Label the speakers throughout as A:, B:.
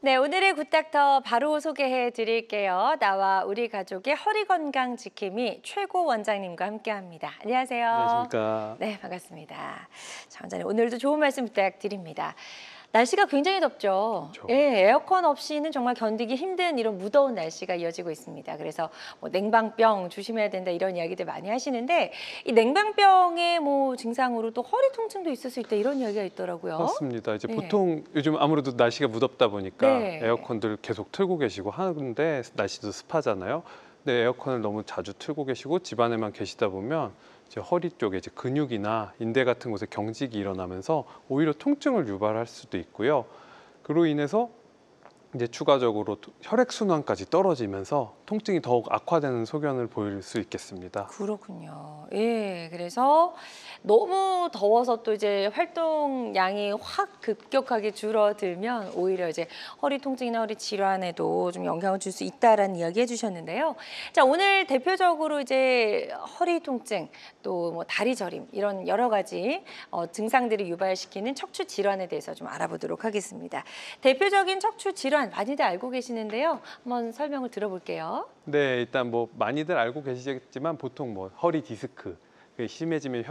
A: 네, 오늘의 굿닥터 바로 소개해 드릴게요. 나와 우리 가족의 허리 건강 지킴이 최고 원장님과 함께합니다. 안녕하세요.
B: 안녕하십니까.
A: 네, 반갑습니다. 자, 원장님 오늘도 좋은 말씀 부탁드립니다. 날씨가 굉장히 덥죠.
B: 그렇죠.
A: 예, 에어컨 없이는 정말 견디기 힘든 이런 무더운 날씨가 이어지고 있습니다. 그래서 뭐 냉방병 조심해야 된다 이런 이야기들 많이 하시는데 이 냉방병의 뭐 증상으로 또 허리 통증도 있을 수 있다 이런 이야기가 있더라고요.
B: 맞습니다. 이제
A: 네.
B: 보통 요즘 아무래도 날씨가 무덥다 보니까
A: 네.
B: 에어컨들 계속 틀고 계시고 하는데 날씨도 습하잖아요. 근데 에어컨을 너무 자주 틀고 계시고 집 안에만 계시다 보면 이제 허리 쪽에 이제 근육이나 인대 같은 곳에 경직이 일어나면서 오히려 통증을 유발할 수도 있고요. 그로 인해서 이제 추가적으로 혈액 순환까지 떨어지면서 통증이 더욱 악화되는 소견을 보일 수 있겠습니다.
A: 그렇군요. 예, 그래서 너무 더워서 또 이제 활동량이 확 급격하게 줄어들면 오히려 이제 허리 통증이나 허리 질환에도 좀 영향을 줄 수 있다라는 이야기 해주셨는데요. 자, 오늘 대표적으로 이제 허리 통증 또 뭐 다리 저림 이런 여러 가지 증상들을 유발시키는 척추 질환에 대해서 좀 알아보도록 하겠습니다. 대표적인 척추 질환 많이들 알고 계시는데요. 한번 설명을 들어볼게요.
B: 네, 일단 뭐 많이들 알고 계시겠지만 보통 뭐 허리 디스크, 심해지면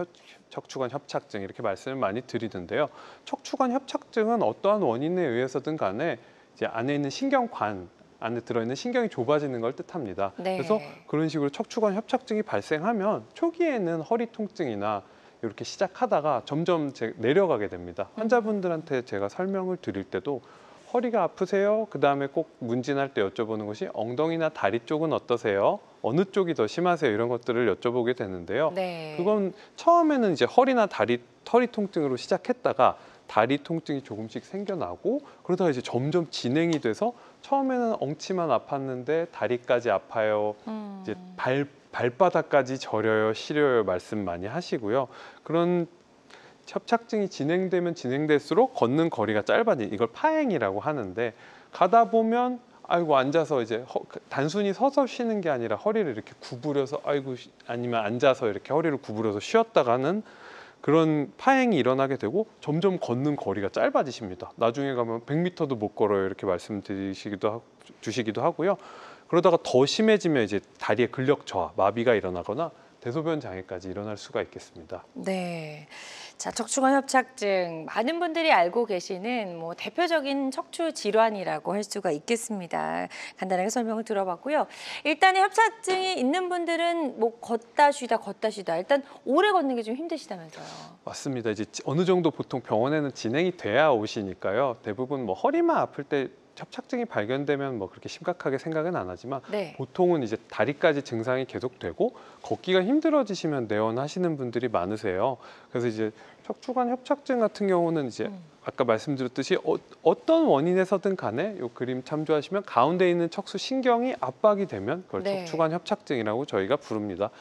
B: 척추관 협착증 이렇게 말씀을 많이 드리는데요. 척추관 협착증은 어떠한 원인에 의해서든 간에 이제 안에 있는 신경관 안에 들어있는 신경이 좁아지는 걸 뜻합니다.
A: 네.
B: 그래서 그런 식으로 척추관 협착증이 발생하면 초기에는 허리 통증이나 이렇게 시작하다가 점점 내려가게 됩니다. 환자분들한테 제가 설명을 드릴 때도 허리가 아프세요? 그 다음에 꼭 문진할 때 여쭤보는 것이 엉덩이나 다리 쪽은 어떠세요? 어느 쪽이 더 심하세요? 이런 것들을 여쭤보게 되는데요.
A: 네.
B: 그건 처음에는 이제 허리나 허리 통증으로 시작했다가 다리 통증이 조금씩 생겨나고 그러다가 이제 점점 진행이 돼서 처음에는 엉치만 아팠는데 다리까지 아파요. 이제 발바닥까지 저려요, 시려요 말씀 많이 하시고요. 그런 협착증이 진행되면 진행될수록 걷는 거리가 짧아지는 이걸 파행이라고 하는데 가다 보면 아이고 앉아서 이제 단순히 서서 쉬는 게 아니라 허리를 이렇게 구부려서 아이고 아니면 앉아서 이렇게 허리를 구부려서 쉬었다가는 그런 파행이 일어나게 되고 점점 걷는 거리가 짧아지십니다. 나중에 가면 100m도 못 걸어요 이렇게 주시기도 하고요. 그러다가 더 심해지면 이제 다리의 근력 저하, 마비가 일어나거나 대소변 장애까지 일어날 수가 있겠습니다.
A: 네. 자, 척추관 협착증 많은 분들이 알고 계시는 뭐 대표적인 척추 질환이라고 할 수가 있겠습니다. 간단하게 설명을 들어봤고요. 일단은 협착증이 있는 분들은 뭐 걷다 쉬다 일단 오래 걷는 게 좀 힘드시다면서요.
B: 맞습니다. 이제 어느 정도 보통 병원에는 진행이 돼야 오시니까요. 대부분 뭐 허리만 아플 때 협착증이 발견되면 뭐 그렇게 심각하게 생각은 안 하지만
A: 네.
B: 보통은 이제 다리까지 증상이 계속되고 걷기가 힘들어지시면 내원하시는 분들이 많으세요. 그래서 이제 척추관 협착증 같은 경우는 이제 아까 말씀드렸듯이 어떤 원인에서든 간에 이 그림 참조하시면 가운데 있는 척수 신경이 압박이 되면 그걸
A: 네.
B: 척추관 협착증이라고 저희가 부릅니다.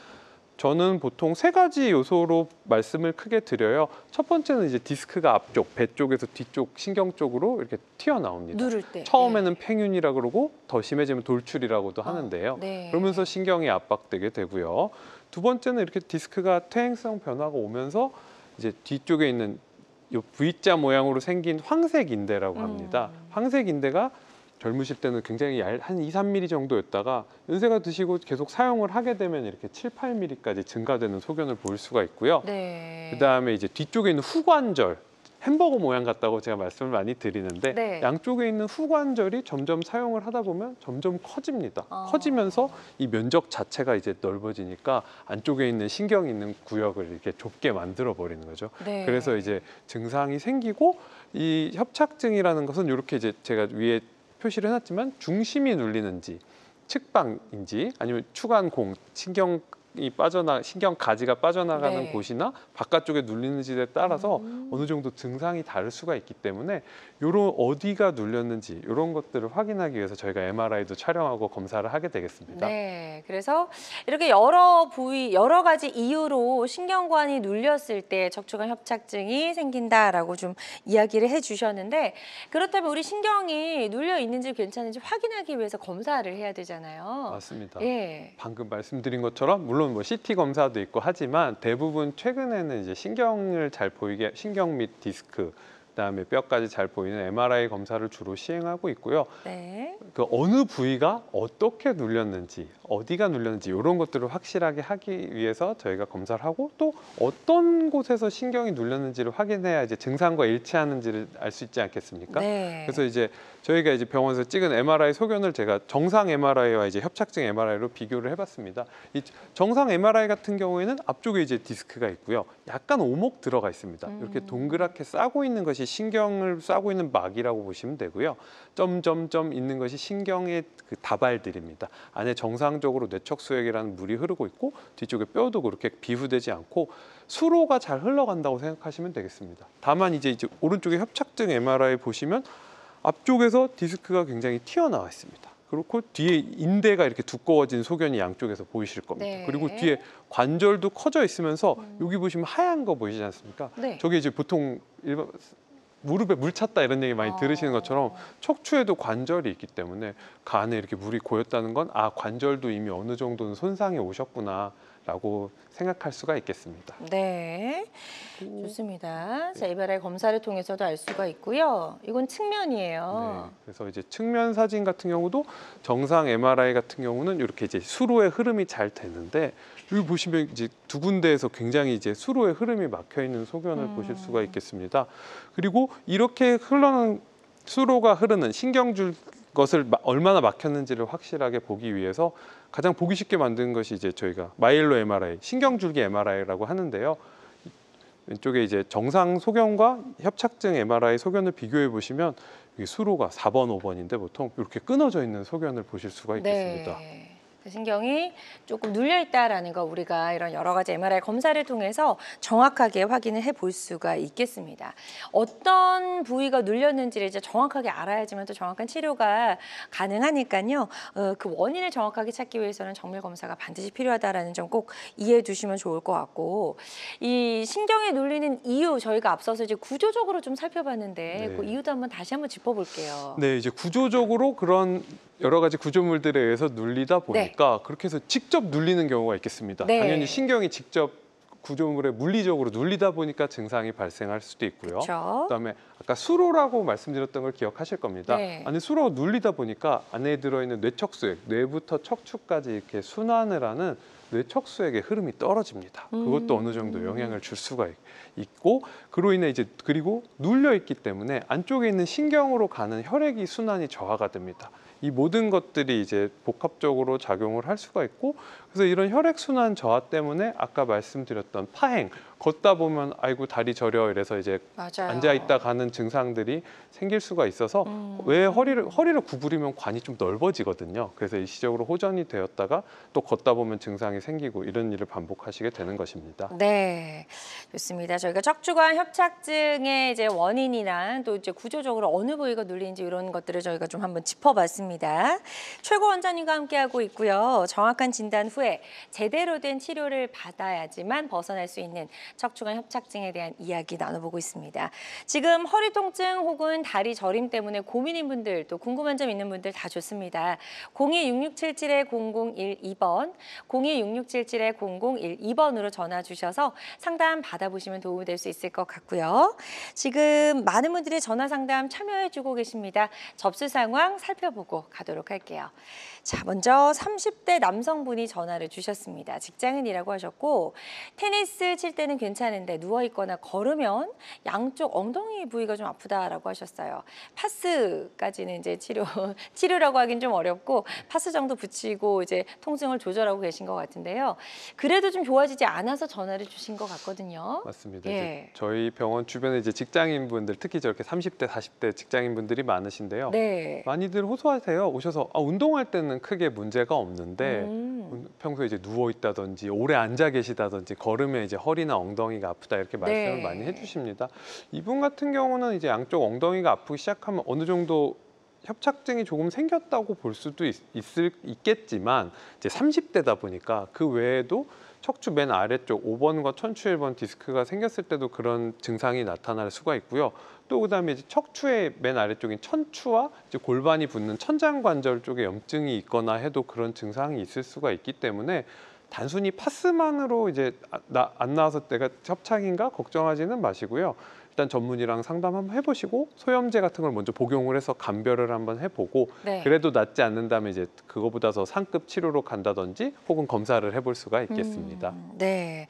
B: 저는 보통 세 가지 요소로 말씀을 크게 드려요. 첫 번째는 이제 디스크가 앞쪽, 배 쪽에서 뒤쪽 신경 쪽으로 이렇게 튀어나옵니다.
A: 누를 때.
B: 처음에는 팽윤이라 그러고 더 심해지면 돌출이라고도 하는데요.
A: 네.
B: 그러면서 신경이 압박되게 되고요. 두 번째는 이렇게 디스크가 퇴행성 변화가 오면서 이제 뒤쪽에 있는 이 V자 모양으로 생긴 황색 인대라고 합니다. 황색 인대가 젊으실 때는 굉장히 한 2, 3mm 정도였다가 연세가 드시고 계속 사용을 하게 되면 이렇게 7, 8mm까지 증가되는 소견을 볼 수가 있고요.
A: 네.
B: 그다음에 이제 뒤쪽에 있는 후관절, 햄버거 모양 같다고 제가 말씀을 많이 드리는데
A: 네.
B: 양쪽에 있는 후관절이 점점 사용을 하다 보면 점점 커집니다. 커지면서 이 면적 자체가 이제 넓어지니까 안쪽에 있는 신경이 있는 구역을 이렇게 좁게 만들어 버리는 거죠.
A: 네.
B: 그래서 이제 증상이 생기고 이 협착증이라는 것은 이렇게 이제 제가 위에 표시를 해놨지만 중심이 눌리는지 측방인지 아니면 추간공 신경 가지가 빠져나가는
A: 네.
B: 곳이나 바깥쪽에 눌리는지에 따라서 어느 정도 증상이 다를 수가 있기 때문에 요런 어디가 눌렸는지 이런 것들을 확인하기 위해서 저희가 MRI도 촬영하고 검사를 하게 되겠습니다.
A: 네, 그래서 이렇게 여러 부위, 여러 가지 이유로 신경관이 눌렸을 때 척추관 협착증이 생긴다라고 좀 이야기를 해주셨는데 그렇다면 우리 신경이 눌려 있는지 괜찮은지 확인하기 위해서 검사를 해야 되잖아요.
B: 맞습니다.
A: 예.
B: 방금 말씀드린 것처럼 물론 뭐 CT 검사도 있고 하지만 대부분 최근에는 이제 신경을 잘 보이게 신경 및 디스크 그다음에 뼈까지 잘 보이는 MRI 검사를 주로 시행하고 있고요.
A: 네.
B: 그 어느 부위가 어떻게 눌렸는지, 어디가 눌렸는지 이런 것들을 확실하게 하기 위해서 저희가 검사를 하고 또 어떤 곳에서 신경이 눌렸는지를 확인해야 이제 증상과 일치하는지를 알 수 있지 않겠습니까?
A: 네.
B: 그래서 이제 저희가 이제 병원에서 찍은 MRI 소견을 제가 정상 MRI와 이제 협착증 MRI로 비교를 해봤습니다. 이 정상 MRI 같은 경우에는 앞쪽에 이제 디스크가 있고요, 약간 오목 들어가 있습니다. 이렇게 동그랗게 싸고 있는 것이 신경을 싸고 있는 막이라고 보시면 되고요. 점점점 있는 것이 신경의 그 다발들입니다. 안에 정상적으로 뇌척수액이라는 물이 흐르고 있고 뒤쪽에 뼈도 그렇게 비후되지 않고 수로가 잘 흘러간다고 생각하시면 되겠습니다. 다만 이제 오른쪽에 협착증 MRI 보시면 앞쪽에서 디스크가 굉장히 튀어나와 있습니다. 그렇고 뒤에 인대가 이렇게 두꺼워진 소견이 양쪽에서 보이실 겁니다.
A: 네.
B: 그리고 뒤에 관절도 커져 있으면서 여기 보시면 하얀 거 보이지 않습니까?
A: 네.
B: 저게 이제 보통 일반 무릎에 물 찼다 이런 얘기 많이 들으시는 것처럼 척추에도 관절이 있기 때문에 그 안에 이렇게 물이 고였다는 건 관절도 이미 어느 정도는 손상이 오셨구나라고 생각할 수가 있겠습니다.
A: 네. 좋습니다. 자, MRI 검사를 통해서도 알 수가 있고요. 이건 측면이에요.
B: 네, 그래서 이제 측면 사진 같은 경우도 정상 MRI 같은 경우는 이렇게 이제 수로의 흐름이 잘 되는데 여기 보시면 이제 두 군데에서 굉장히 이제 수로의 흐름이 막혀 있는 소견을 보실 수가 있겠습니다. 그리고 이렇게 수로가 흐르는 신경줄 것을 얼마나 막혔는지를 확실하게 보기 위해서 가장 보기 쉽게 만든 것이 이제 저희가 마이엘로 MRI, 신경줄기 MRI라고 하는데요. 왼쪽에 이제 정상 소견과 협착증 MRI 소견을 비교해 보시면 이 수로가 4번, 5번인데 보통 이렇게 끊어져 있는 소견을 보실 수가 있겠습니다.
A: 네. 그 신경이 조금 눌려 있다라는 거 우리가 이런 여러 가지 MRI 검사를 통해서 정확하게 확인을 해볼 수가 있겠습니다. 어떤 부위가 눌렸는지를 이제 정확하게 알아야지만 또 정확한 치료가 가능하니까요. 그 원인을 정확하게 찾기 위해서는 정밀 검사가 반드시 필요하다라는 점 꼭 이해해 두시면 좋을 것 같고, 이 신경에 눌리는 이유 저희가 앞서서 이제 구조적으로 좀 살펴봤는데
B: 네.
A: 그 이유도 다시 한번 짚어볼게요.
B: 네, 이제 구조적으로 그런 여러 가지 구조물들에 의해서 눌리다 보니까 그렇게 해서 직접 눌리는 경우가 있겠습니다.
A: 네.
B: 당연히 신경이 직접 구조물에 물리적으로 눌리다 보니까 증상이 발생할 수도 있고요.
A: 그렇죠.
B: 그다음에 아까 수로라고 말씀드렸던 걸 기억하실 겁니다.
A: 네.
B: 안에 수로가 눌리다 보니까 안에 들어있는 뇌척수액, 뇌부터 척추까지 이렇게 순환을 하는 뇌척수액의 흐름이 떨어집니다. 그것도 어느 정도 영향을 줄 수가 있고, 그로 인해 이제 그리고 눌려 있기 때문에 안쪽에 있는 신경으로 가는 혈액이 순환이 저하가 됩니다. 이 모든 것들이 이제 복합적으로 작용을 할 수가 있고, 그래서 이런 혈액순환 저하 때문에 아까 말씀드렸던 파행, 걷다 보면 아이고 다리 저려 이래서 이제
A: 맞아요.
B: 앉아있다 가는 증상들이 생길 수가 있어서 왜 허리를 구부리면 관이 좀 넓어지거든요. 그래서 일시적으로 호전이 되었다가 또 걷다 보면 증상이 생기고 이런 일을 반복하시게 되는 것입니다.
A: 네, 좋습니다. 저희가 척추관 협착증의 이제 원인이나 또 이제 구조적으로 어느 부위가 눌리는지 이런 것들을 저희가 좀 한번 짚어봤습니다. 최고 원장님과 함께하고 있고요. 정확한 진단 후에 제대로 된 치료를 받아야지만 벗어날 수 있는 척추관 협착증에 대한 이야기 나눠보고 있습니다. 지금 허리 통증 혹은 다리 저림 때문에 고민인 분들, 또 궁금한 점 있는 분들 다 좋습니다. 02-6677-0012번, 02-6677-0012번으로 전화 주셔서 상담 받아보시면 도움이 될 수 있을 것 같고요. 지금 많은 분들이 전화 상담 참여해주고 계십니다. 접수 상황 살펴보고 가도록 할게요. 자, 먼저 30대 남성분이 전화를 주셨습니다. 직장인이라고 하셨고, 테니스 칠 때는 괜찮은데 누워있거나 걸으면 양쪽 엉덩이 부위가 좀 아프다라고 하셨어요. 파스까지는 이제 치료라고 하긴 좀 어렵고 파스 정도 붙이고 이제 통증을 조절하고 계신 것 같은데요. 그래도 좀 좋아지지 않아서 전화를 주신 것 같거든요.
B: 맞습니다.
A: 예.
B: 이제 저희 병원 주변에 이제 직장인분들, 특히 저렇게 30대, 40대 직장인분들이 많으신데요.
A: 네.
B: 많이들 호소하세요. 오셔서 운동할 때는 크게 문제가 없는데 평소에 이제 누워 있다든지 오래 앉아 계시다든지 걸으면 이제 허리나 ong덩이가 아프다 이렇게 말씀을
A: 네.
B: 많이 해주십니다. 이분 같은 경우는 이제 양쪽 엉덩이가 아프기 시작하면 어느 정도 협착증이 조금 생겼다고 볼 수도 있겠지만 이제 30대다 보니까 그 외에도 척추 맨 아래쪽 5번과 천추 1번 디스크가 생겼을 때도 그런 증상이 나타날 수가 있고요. 또 그다음에 이제 척추의 맨 아래쪽인 천추와 이제 골반이 붙는 천장관절 쪽에 염증이 있거나 해도 그런 증상이 있을 수가 있기 때문에 단순히 파스만으로 이제 안 나와서 내가 협착인가 걱정하지는 마시고요. 일단 전문의랑 상담 한번 해보시고 소염제 같은 걸 먼저 복용을 해서 감별을 한번 해보고
A: 네.
B: 그래도 낫지 않는다면 이제 그거보다 더 상급 치료로 간다든지 혹은 검사를 해볼 수가 있겠습니다.
A: 네,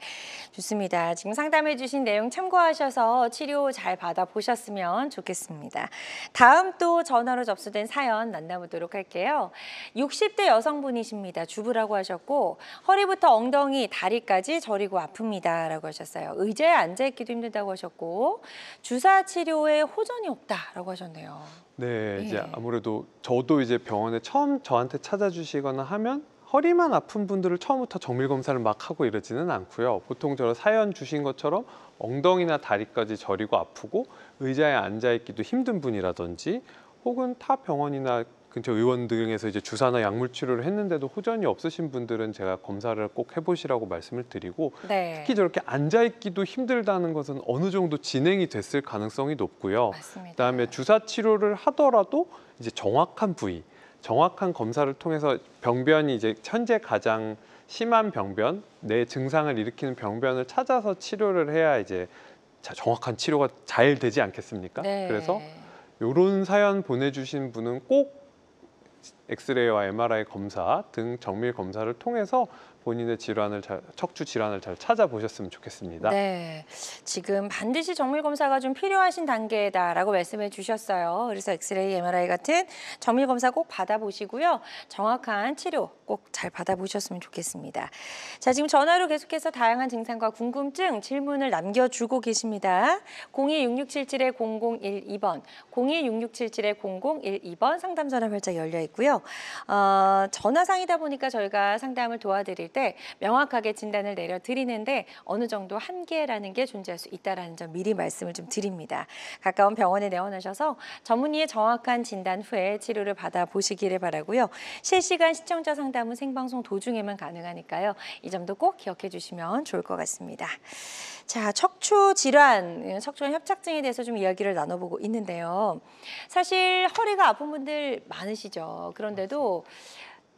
A: 좋습니다. 지금 상담해 주신 내용 참고하셔서 치료 잘 받아보셨으면 좋겠습니다. 다음 또 전화로 접수된 사연 만나보도록 할게요. 60대 여성분이십니다. 주부라고 하셨고 허리부터 엉덩이, 다리까지 저리고 아픕니다. 라고 하셨어요. 의자에 앉아있기도 힘들다고 하셨고 주사 치료에 호전이 없다라고 하셨네요.
B: 네, 이제
A: 예.
B: 아무래도 저도 이제 병원에 처음 저한테 찾아주시거나 하면 허리만 아픈 분들을 처음부터 정밀 검사를 막 하고 이러지는 않고요. 보통 저 사연 주신 것처럼 엉덩이나 다리까지 저리고 아프고 의자에 앉아 있기도 힘든 분이라든지 혹은 타 병원이나 근처 의원 등에서 이제 주사나 약물 치료를 했는데도 호전이 없으신 분들은 제가 검사를 꼭 해보시라고 말씀을 드리고
A: 네,
B: 특히 저렇게 앉아 있기도 힘들다는 것은 어느 정도 진행이 됐을 가능성이 높고요.
A: 맞습니다.
B: 그다음에 주사 치료를 하더라도 이제 정확한 부위, 정확한 검사를 통해서 병변이 이제 현재 가장 심한 병변, 내 증상을 일으키는 병변을 찾아서 치료를 해야 이제 정확한 치료가 잘 되지 않겠습니까?
A: 네.
B: 그래서 이런 사연 보내주신 분은 꼭 엑스레이와 MRI 검사 등 정밀 검사를 통해서 본인의 척추 질환을 잘 찾아보셨으면 좋겠습니다.
A: 네, 지금 반드시 정밀 검사가 좀 필요하신 단계다라고 말씀해 주셨어요. 그래서 엑스레이, MRI 같은 정밀 검사 꼭 받아보시고요. 정확한 치료 꼭 잘 받아보셨으면 좋겠습니다. 자, 지금 전화로 계속해서 다양한 증상과 궁금증, 질문을 남겨주고 계십니다. 026677-0012번, 026677-0012번 상담 전화 활짝 열려 있고요. 전화상이다 보니까 저희가 상담을 도와드릴 때 명확하게 진단을 내려드리는데 어느 정도 한계라는 게 존재할 수 있다는 점 미리 말씀을 좀 드립니다. 가까운 병원에 내원하셔서 전문의의 정확한 진단 후에 치료를 받아보시기를 바라고요. 실시간 시청자 상담은 생방송 도중에만 가능하니까요. 이 점도 꼭 기억해 주시면 좋을 것 같습니다. 자, 척추 질환, 척추관 협착증에 대해서 좀 이야기를 나눠보고 있는데요. 사실 허리가 아픈 분들 많으시죠. 그런데도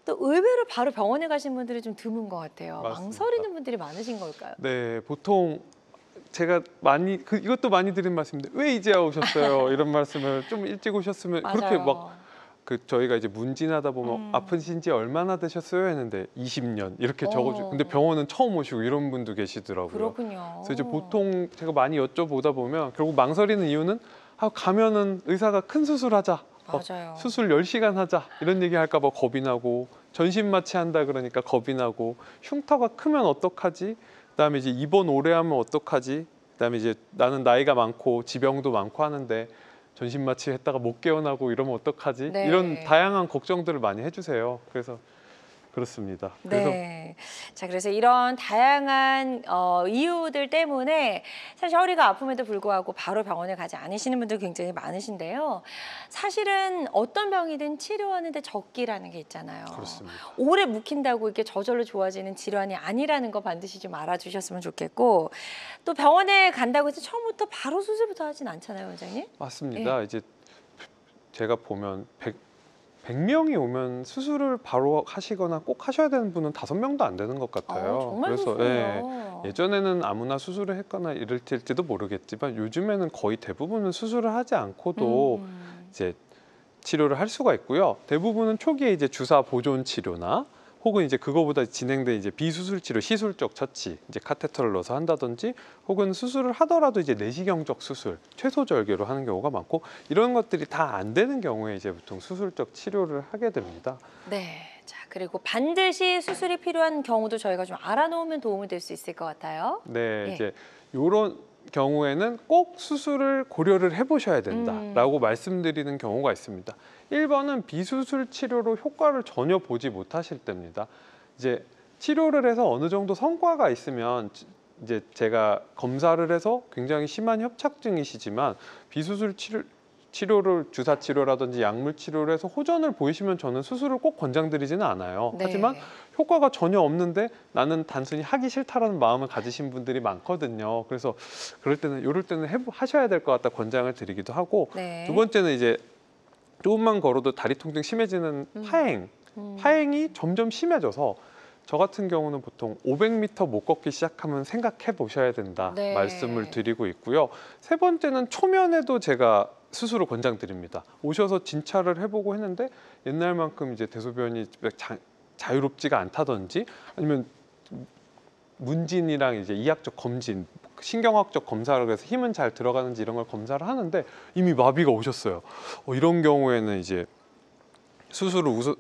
A: 또 의외로 바로 병원에 가신 분들이 좀 드문 것 같아요.
B: 맞습니다.
A: 망설이는 분들이 많으신 걸까요?
B: 네, 보통 제가 이것도 많이 드린 말씀인데 왜 이제야 오셨어요? 이런 말씀을 좀 일찍 오셨으면 그렇게 막 저희가 이제 문진하다 보면 아프신 지 얼마나 되셨어요? 했는데 20년 이렇게 적어주. 근데 병원은 처음 오시고 이런 분도 계시더라고요.
A: 그렇군요.
B: 그래서 이제 보통 제가 많이 여쭤보다 보면 결국 망설이는 이유는 가면은 의사가 큰 수술하자.
A: 맞아요.
B: 수술 10시간 하자 이런 얘기 할까 봐 겁이 나고 전신 마취한다 그러니까 겁이 나고 흉터가 크면 어떡하지? 그다음에 이제 입원 오래 하면 어떡하지? 그다음에 이제 나는 나이가 많고 지병도 많고 하는데 전신 마취했다가 못 깨어나고 이러면 어떡하지?
A: 네.
B: 이런 다양한 걱정들을 많이 해주세요. 그래서 그렇습니다. 그래서
A: 네. 자, 그래서 이런 다양한 이유들 때문에 사실 허리가 아픔에도 불구하고 바로 병원에 가지 않으시는 분들 굉장히 많으신데요. 사실은 어떤 병이든 치료하는데 적기라는 게 있잖아요.
B: 그렇습니다.
A: 오래 묵힌다고 이렇게 저절로 좋아지는 질환이 아니라는 거 반드시 좀 알아주셨으면 좋겠고 또 병원에 간다고 해서 처음부터 바로 수술부터 하진 않잖아요, 원장님?
B: 맞습니다. 이제 제가 보면 100명이 오면 수술을 바로 하시거나 꼭 하셔야 되는 분은 5명도 안 되는 것 같아요.
A: 정말
B: 그래서
A: 그렇군요.
B: 예전에는 아무나 수술을 했거나 이럴지도 모르겠지만 요즘에는 거의 대부분은 수술을 하지 않고도 이제 치료를 할 수가 있고요. 대부분은 초기에 이제 주사 보존 치료나 혹은 이제 그거보다 진행된 이제 비수술 치료, 시술적 처치, 이제 카테터를 넣어서 한다든지, 혹은 수술을 하더라도 이제 내시경적 수술, 최소절개로 하는 경우가 많고, 이런 것들이 다 안 되는 경우에 이제 보통 수술적 치료를 하게 됩니다.
A: 네. 자, 그리고 반드시 수술이 필요한 경우도 저희가 좀 알아놓으면 도움이 될 수 있을 것 같아요.
B: 네,
A: 예.
B: 이제 이런 경우에는 꼭 수술을 고려를 해보셔야 된다라고 말씀드리는 경우가 있습니다. 1번은 비수술 치료로 효과를 전혀 보지 못하실 때입니다. 이제 치료를 해서 어느 정도 성과가 있으면 이제 제가 검사를 해서 굉장히 심한 협착증이시지만 비수술 치료를 주사 치료라든지 약물 치료를 해서 호전을 보이시면 저는 수술을 꼭 권장드리지는 않아요.
A: 네.
B: 하지만 효과가 전혀 없는데 나는 단순히 하기 싫다라는 마음을 가지신 분들이 많거든요. 그래서 그럴 때는 이럴 때는 하셔야 될 것 같다 권장을 드리기도 하고,
A: 네.
B: 두 번째는 이제 조금만 걸어도 다리 통증 심해지는 파행이 점점 심해져서 저 같은 경우는 보통 500m 못 걷기 시작하면 생각해 보셔야 된다
A: 네.
B: 말씀을 드리고 있고요. 세 번째는 초면에도 제가 수술을 권장드립니다. 오셔서 진찰을 해보고 했는데 옛날만큼 이제 대소변이 자유롭지가 않다든지 아니면 문진이랑 이제 이학적 검진, 신경학적 검사를 해서 힘은 잘 들어가는지 이런 걸 검사를 하는데 이미 마비가 오셨어요. 이런 경우에는 이제 수술을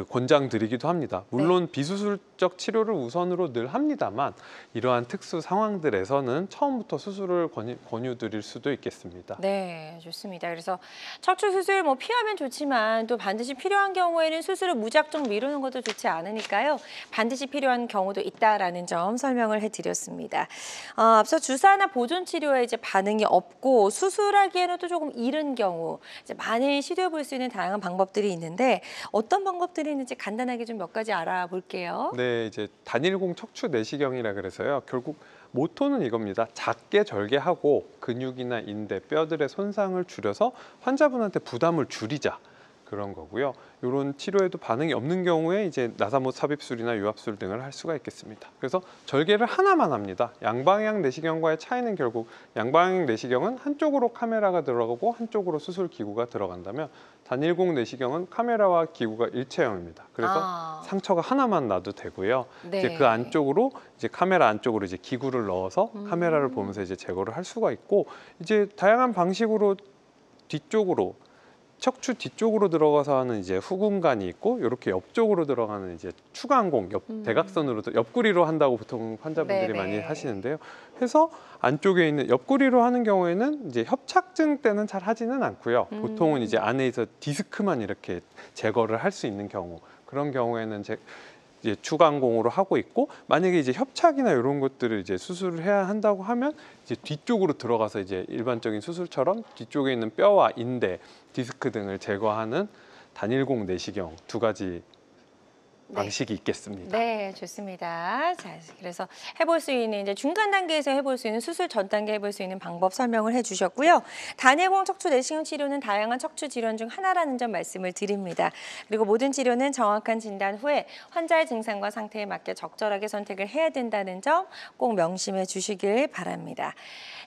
B: 권장드리기도 합니다. 물론 비수술적 치료를 우선으로 늘 합니다만 이러한 특수 상황들에서는 처음부터 수술을 권유드릴 수도 있겠습니다.
A: 네, 좋습니다. 그래서 척추 수술 뭐 피하면 좋지만 또 반드시 필요한 경우에는 수술을 무작정 미루는 것도 좋지 않으니까요. 반드시 필요한 경우도 있다라는 점 설명을 해드렸습니다. 앞서 주사나 보존 치료에 이제 반응이 없고 수술하기에는 또 조금 이른 경우 이제 많이 시도해 볼 수 있는 다양한 방법들이 있는데 어떤 방법들이 있는지 간단하게 좀 몇 가지 알아볼게요.
B: 네, 이제 단일공 척추 내시경이라 그래서요. 결국 모토는 이겁니다. 작게 절개하고 근육이나 인대, 뼈들의 손상을 줄여서 환자분한테 부담을 줄이자. 그런 거고요. 이런 치료에도 반응이 없는 경우에 이제 나사못 삽입술이나 유압술 등을 할 수가 있겠습니다. 그래서 절개를 하나만 합니다. 양방향 내시경과의 차이는 결국 양방향 내시경은 한쪽으로 카메라가 들어가고 한쪽으로 수술 기구가 들어간다면 단일공 내시경은 카메라와 기구가 일체형입니다. 그래서 상처가 하나만 나도 되고요.
A: 네.
B: 이제 그 안쪽으로 이제 카메라 안쪽으로 이제 기구를 넣어서 카메라를 보면서 이제 제거를 할 수가 있고 이제 다양한 방식으로 뒤쪽으로 척추 뒤쪽으로 들어가서 하는 이제 후궁관이 있고 이렇게 옆쪽으로 들어가는 이제 추간공 대각선으로 옆구리로 한다고 보통 환자분들이
A: 네네.
B: 많이 하시는데요. 해서 안쪽에 있는 옆구리로 하는 경우에는 이제 협착증 때는 잘 하지는 않고요. 보통은 이제 안에서 디스크만 이렇게 제거를 할 수 있는 경우 그런 경우에는 이제 추간공으로 하고 있고 만약에 이제 협착이나 이런 것들을 이제 수술을 해야 한다고 하면 이제 뒤쪽으로 들어가서 이제 일반적인 수술처럼 뒤쪽에 있는 뼈와 인대, 디스크 등을 제거하는 단일공 내시경 두 가지 방식이 있겠습니다.
A: 네, 좋습니다. 자, 그래서 해볼 수 있는 이제 중간 단계에서 해볼 수 있는 수술 전 단계 해볼 수 있는 방법 설명을 해주셨고요. 단일공 척추 내시경 치료는 다양한 척추 질환 중 하나라는 점 말씀을 드립니다. 그리고 모든 치료는 정확한 진단 후에 환자의 증상과 상태에 맞게 적절하게 선택을 해야 된다는 점 꼭 명심해 주시길 바랍니다.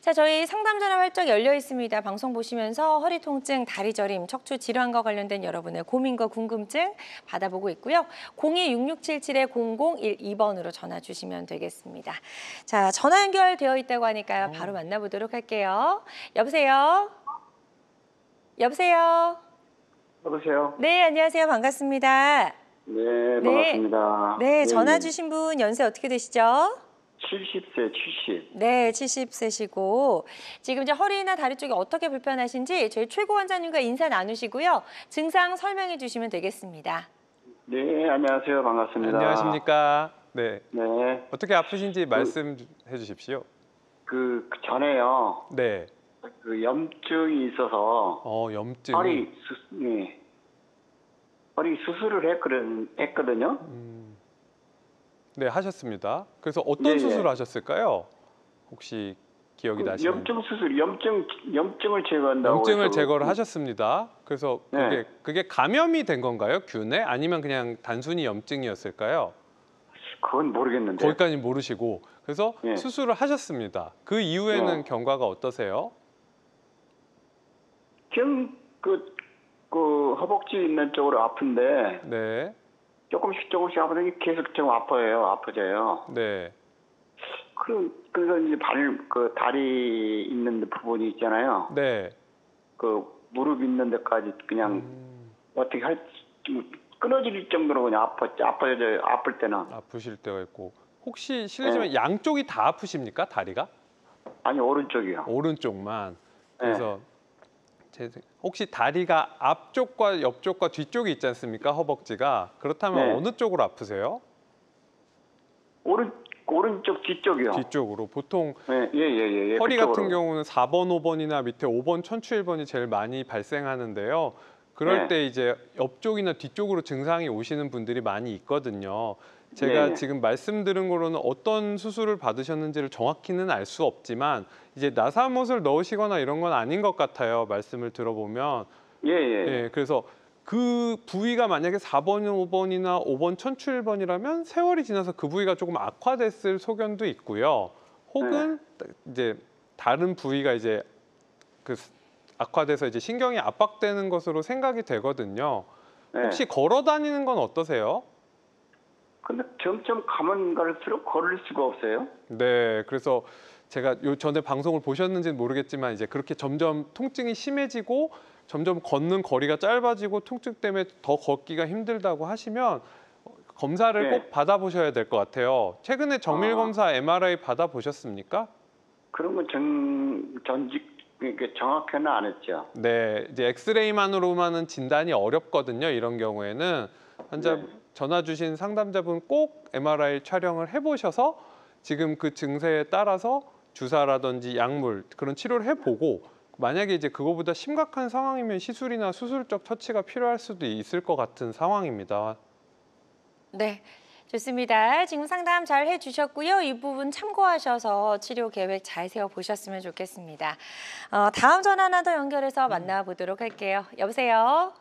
A: 자, 저희 상담 전화 활짝 열려 있습니다. 방송 보시면서 허리 통증, 다리 저림, 척추 질환과 관련된 여러분의 고민과 궁금증 받아보고 있고요. 02-6677-0012번으로 전화 주시면 되겠습니다. 자, 전화 연결되어 있다고 하니까요. 바로 만나보도록 할게요. 여보세요? 여보세요?
C: 여보세요?
A: 네, 안녕하세요. 반갑습니다.
C: 네, 반갑습니다.
A: 네, 전화 주신 분 연세 어떻게 되시죠?
C: 70세, 70.
A: 네, 70세시고 지금 이제 허리나 다리 쪽이 어떻게 불편하신지 저희 최고 원장님과 인사 나누시고요. 증상 설명해 주시면 되겠습니다.
C: 네, 안녕하세요. 반갑습니다.
B: 안녕하십니까? 네.
C: 네,
B: 어떻게 아프신지 말씀해 주십시오.
C: 그 전에요.
B: 네.
C: 그 염증이 있어서
B: 염증.
C: 네. 허리 수술을 했거든요.
B: 네, 하셨습니다. 그래서 어떤
C: 네, 네.
B: 수술을 하셨을까요? 혹시 기억이 나시는?
C: 염증 수술, 염증을 제거한다고.
B: 염증을
C: 해서
B: 제거를 하셨습니다. 그래서
C: 네.
B: 그게 감염이 된 건가요? 균에? 아니면 그냥 단순히 염증이었을까요?
C: 그건 모르겠는데.
B: 거기까지 모르시고 그래서
C: 네.
B: 수술을 하셨습니다. 그 이후에는
C: 네.
B: 경과가 어떠세요?
C: 그 허벅지 있는 쪽으로 아픈데
B: 네,
C: 조금씩 아프더니 계속 좀 아파져요.
B: 네,
C: 그래서 이제 다리 있는 부분이 있잖아요.
B: 네.
C: 그 무릎 있는 데까지 그냥 어떻게 끊어질 정도로 그냥 아파져요. 아플 때는.
B: 아프실 때가 있고 혹시 실례지만 양쪽이 다 아프십니까? 다리가?
C: 아니 오른쪽이요.
B: 오른쪽만. 그래서 혹시 다리가 앞쪽과 옆쪽과 뒤쪽이 있지 않습니까? 허벅지가. 그렇다면
C: 네.
B: 어느 쪽으로 아프세요?
C: 오른쪽 뒤쪽이요.
B: 뒤쪽으로. 보통
C: 예.
B: 허리
C: 그쪽으로.
B: 같은 경우는 4번, 5번이나 밑에 5번, 천추 1번이 제일 많이 발생하는데요. 그럴
C: 네.
B: 때 이제 옆쪽이나 뒤쪽으로 증상이 오시는 분들이 많이 있거든요. 제가
C: 네.
B: 지금 말씀드린 거로는 어떤 수술을 받으셨는지를 정확히는 알 수 없지만 이제 나사못을 넣으시거나 이런 건 아닌 것 같아요. 말씀을 들어보면.
C: 예.
B: 예, 그래서 그 부위가 만약에 4번, 5번이나 5번 천출번이라면 세월이 지나서 그 부위가 조금 악화됐을 소견도 있고요. 혹은 이제 다른 부위가 이제 그 악화돼서 이제 신경이 압박되는 것으로 생각이 되거든요.
C: 네.
B: 혹시 걸어 다니는 건 어떠세요?
C: 근데 점점 가면 갈수록 걸을 수가 없어요.
B: 네, 그래서 제가 요 전에 방송을 보셨는지는 모르겠지만 이제 그렇게 점점 통증이 심해지고 점점 걷는 거리가 짧아지고 통증 때문에 더 걷기가 힘들다고 하시면 검사를
C: 네.
B: 꼭 받아보셔야 될 것 같아요. 최근에 정밀 검사 MRI 받아보셨습니까?
C: 그런 건 전직 이렇게 정확히는 안 했죠.
B: 네, 이제 엑스레이만으로만은 진단이 어렵거든요. 이런 경우에는 환자
C: 네.
B: 전화 주신 상담자분 꼭 MRI 촬영을 해보셔서 지금 그 증세에 따라서 주사라든지 약물 그런 치료를 해보고 만약에 이제 그거보다 심각한 상황이면 시술이나 수술적 처치가 필요할 수도 있을 것 같은 상황입니다.
A: 네, 좋습니다. 지금 상담 잘 해주셨고요. 이 부분 참고하셔서 치료 계획 잘 세워보셨으면 좋겠습니다. 다음 전화 하나 더 연결해서 만나보도록 할게요. 여보세요?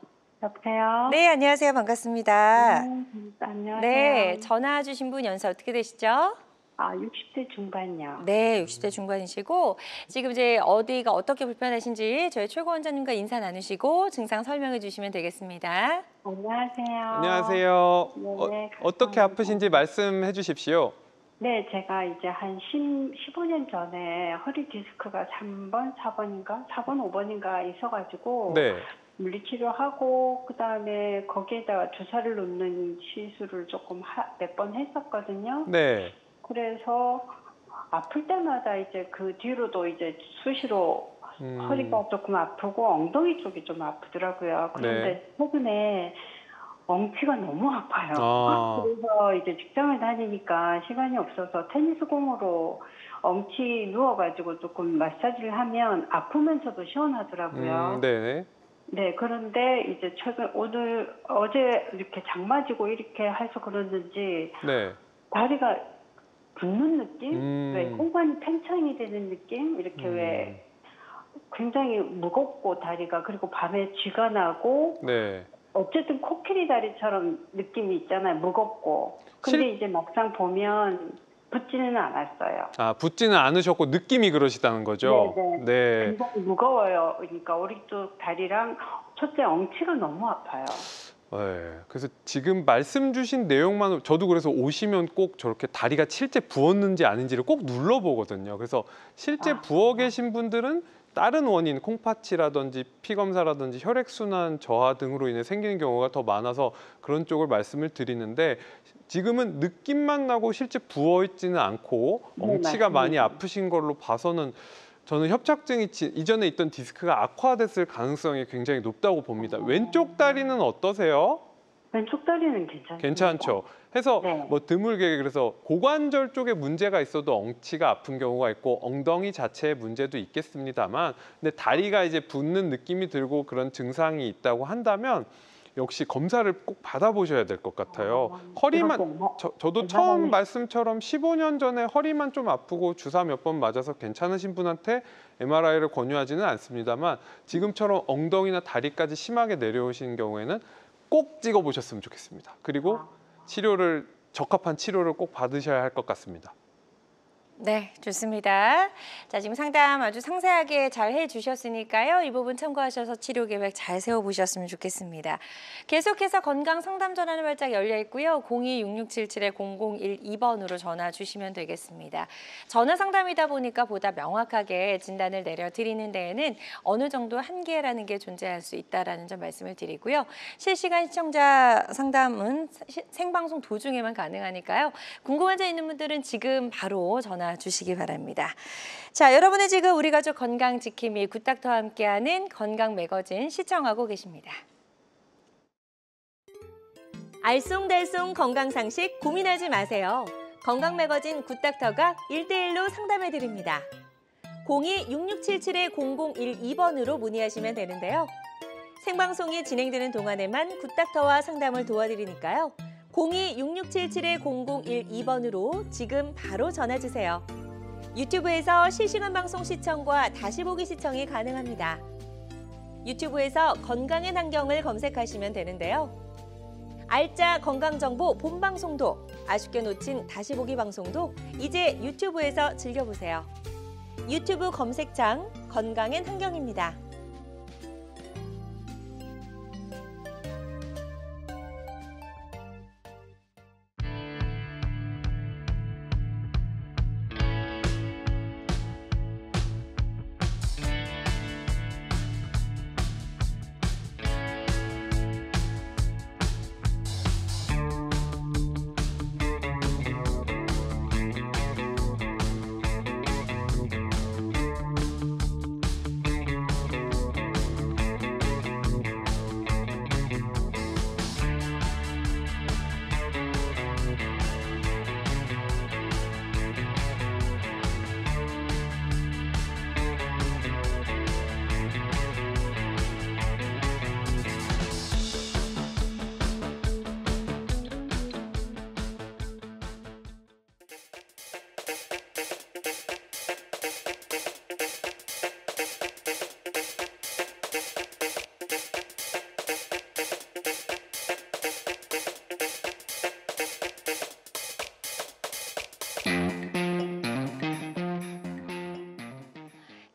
D: 여보세요?
A: 네, 안녕하세요. 반갑습니다.
D: 안녕하세요.
A: 네, 전화 주신 분 연세 어떻게 되시죠?
D: 60대 중반이요.
A: 네, 60대 중반이시고 지금 이제 어디가 어떻게 불편하신지 저희 최고 원장님과 인사 나누시고 증상 설명해 주시면 되겠습니다.
D: 안녕하세요.
B: 안녕하세요.
D: 네,
B: 어떻게
D: 감사합니다.
B: 아프신지 말씀해 주십시오.
D: 네, 제가 이제 한 15년 전에 허리 디스크가 3번, 4번인가? 4번, 5번인가 있어가지고
B: 네.
D: 물리치료하고 그다음에 거기에다가 주사를 놓는 시술을 조금 몇 번 했었거든요.
B: 네.
D: 그래서 아플 때마다 이제 그 뒤로도 이제 수시로 허리가 조금 아프고 ong덩이 쪽이 좀 아프더라고요. 그런데 최근에 엉치가 너무 아파요. 그래서 이제 직장을 다니니까 시간이 없어서 테니스 공으로 엉치 누워가지고 조금 마사지를 하면 아프면서도 시원하더라고요.
B: 네.
D: 네, 그런데 이제 어제 이렇게 장마지고 이렇게 해서 그러는지
B: 네.
D: 다리가 붓는 느낌? 왜 공간이 팽창이 되는 느낌? 이렇게 왜 굉장히 무겁고 다리가 그리고 밤에 쥐가 나고
B: 네.
D: 어쨌든 코끼리 다리처럼 느낌이 있잖아요. 무겁고. 근데 이제 막상 보면 붓지는 않았어요.
B: 붓지는 않으셨고 느낌이 그러시다는 거죠? 네.
D: 굉장히 무거워요. 그러니까 오른쪽 다리랑 첫째 엉치가 너무 아파요.
B: 네. 그래서 지금 말씀 주신 내용만 저도 그래서 오시면 꼭 저렇게 다리가 실제 부었는지 아닌지를 꼭 눌러보거든요. 그래서 실제 부어 계신 분들은 다른 원인, 콩팥이라든지 피검사라든지 혈액순환 저하 등으로 인해 생기는 경우가 더 많아서 그런 쪽을 말씀을 드리는데 지금은 느낌만 나고 실제 부어 있지는 않고 엉치가 많이 아프신 걸로 봐서는 저는 협착증이 이전에 있던 디스크가 악화됐을 가능성이 굉장히 높다고 봅니다. 왼쪽 다리는 어떠세요?
D: 왼쪽 다리는 괜찮습니다.
B: 괜찮죠. 해서
D: 네.
B: 뭐 드물게 그래서 고관절 쪽에 문제가 있어도 엉치가 아픈 경우가 있고 엉덩이 자체에 문제도 있겠습니다만 근데 다리가 이제 붓는 느낌이 들고 그런 증상이 있다고 한다면 역시 검사를 꼭 받아보셔야 될 것 같아요. 허리만 저도 처음 말씀처럼 15년 전에 허리만 좀 아프고 주사 몇 번 맞아서 괜찮으신 분한테 MRI를 권유하지는 않습니다만 지금처럼 엉덩이나 다리까지 심하게 내려오신 경우에는 꼭 찍어보셨으면 좋겠습니다. 그리고 적합한 치료를 꼭 받으셔야 할 것 같습니다.
A: 네, 좋습니다. 자, 지금 상담 아주 상세하게 잘 해주셨으니까요. 이 부분 참고하셔서 치료 계획 잘 세워보셨으면 좋겠습니다. 계속해서 건강 상담 전화는 활짝 열려 있고요. 02-6677-0012번으로 전화 주시면 되겠습니다. 전화 상담이다 보니까 보다 명확하게 진단을 내려드리는 데에는 어느 정도 한계라는 게 존재할 수 있다는 점 말씀을 드리고요. 실시간 시청자 상담은 생방송 도중에만 가능하니까요. 궁금한 점 있는 분들은 지금 바로 전화 주시기 바랍니다. 자, 여러분의 지금 우리 가족 건강 지킴이 굿닥터와 함께하는 건강 매거진 시청하고 계십니다. 알쏭달쏭 건강 상식 고민하지 마세요. 건강 매거진 굿닥터가 1대1로 상담해 드립니다. 02-6677-0012번으로 문의하시면 되는데요. 생방송이 진행되는 동안에만 굿닥터와 상담을 도와드리니까요. 02-6677-0012번으로 지금 바로 전화주세요. 유튜브에서 실시간 방송 시청과 다시 보기 시청이 가능합니다. 유튜브에서 건강한 환경을 검색하시면 되는데요. 알짜 건강정보 본방송도, 아쉽게 놓친 다시 보기 방송도 이제 유튜브에서 즐겨보세요. 유튜브 검색창 건강한 환경입니다.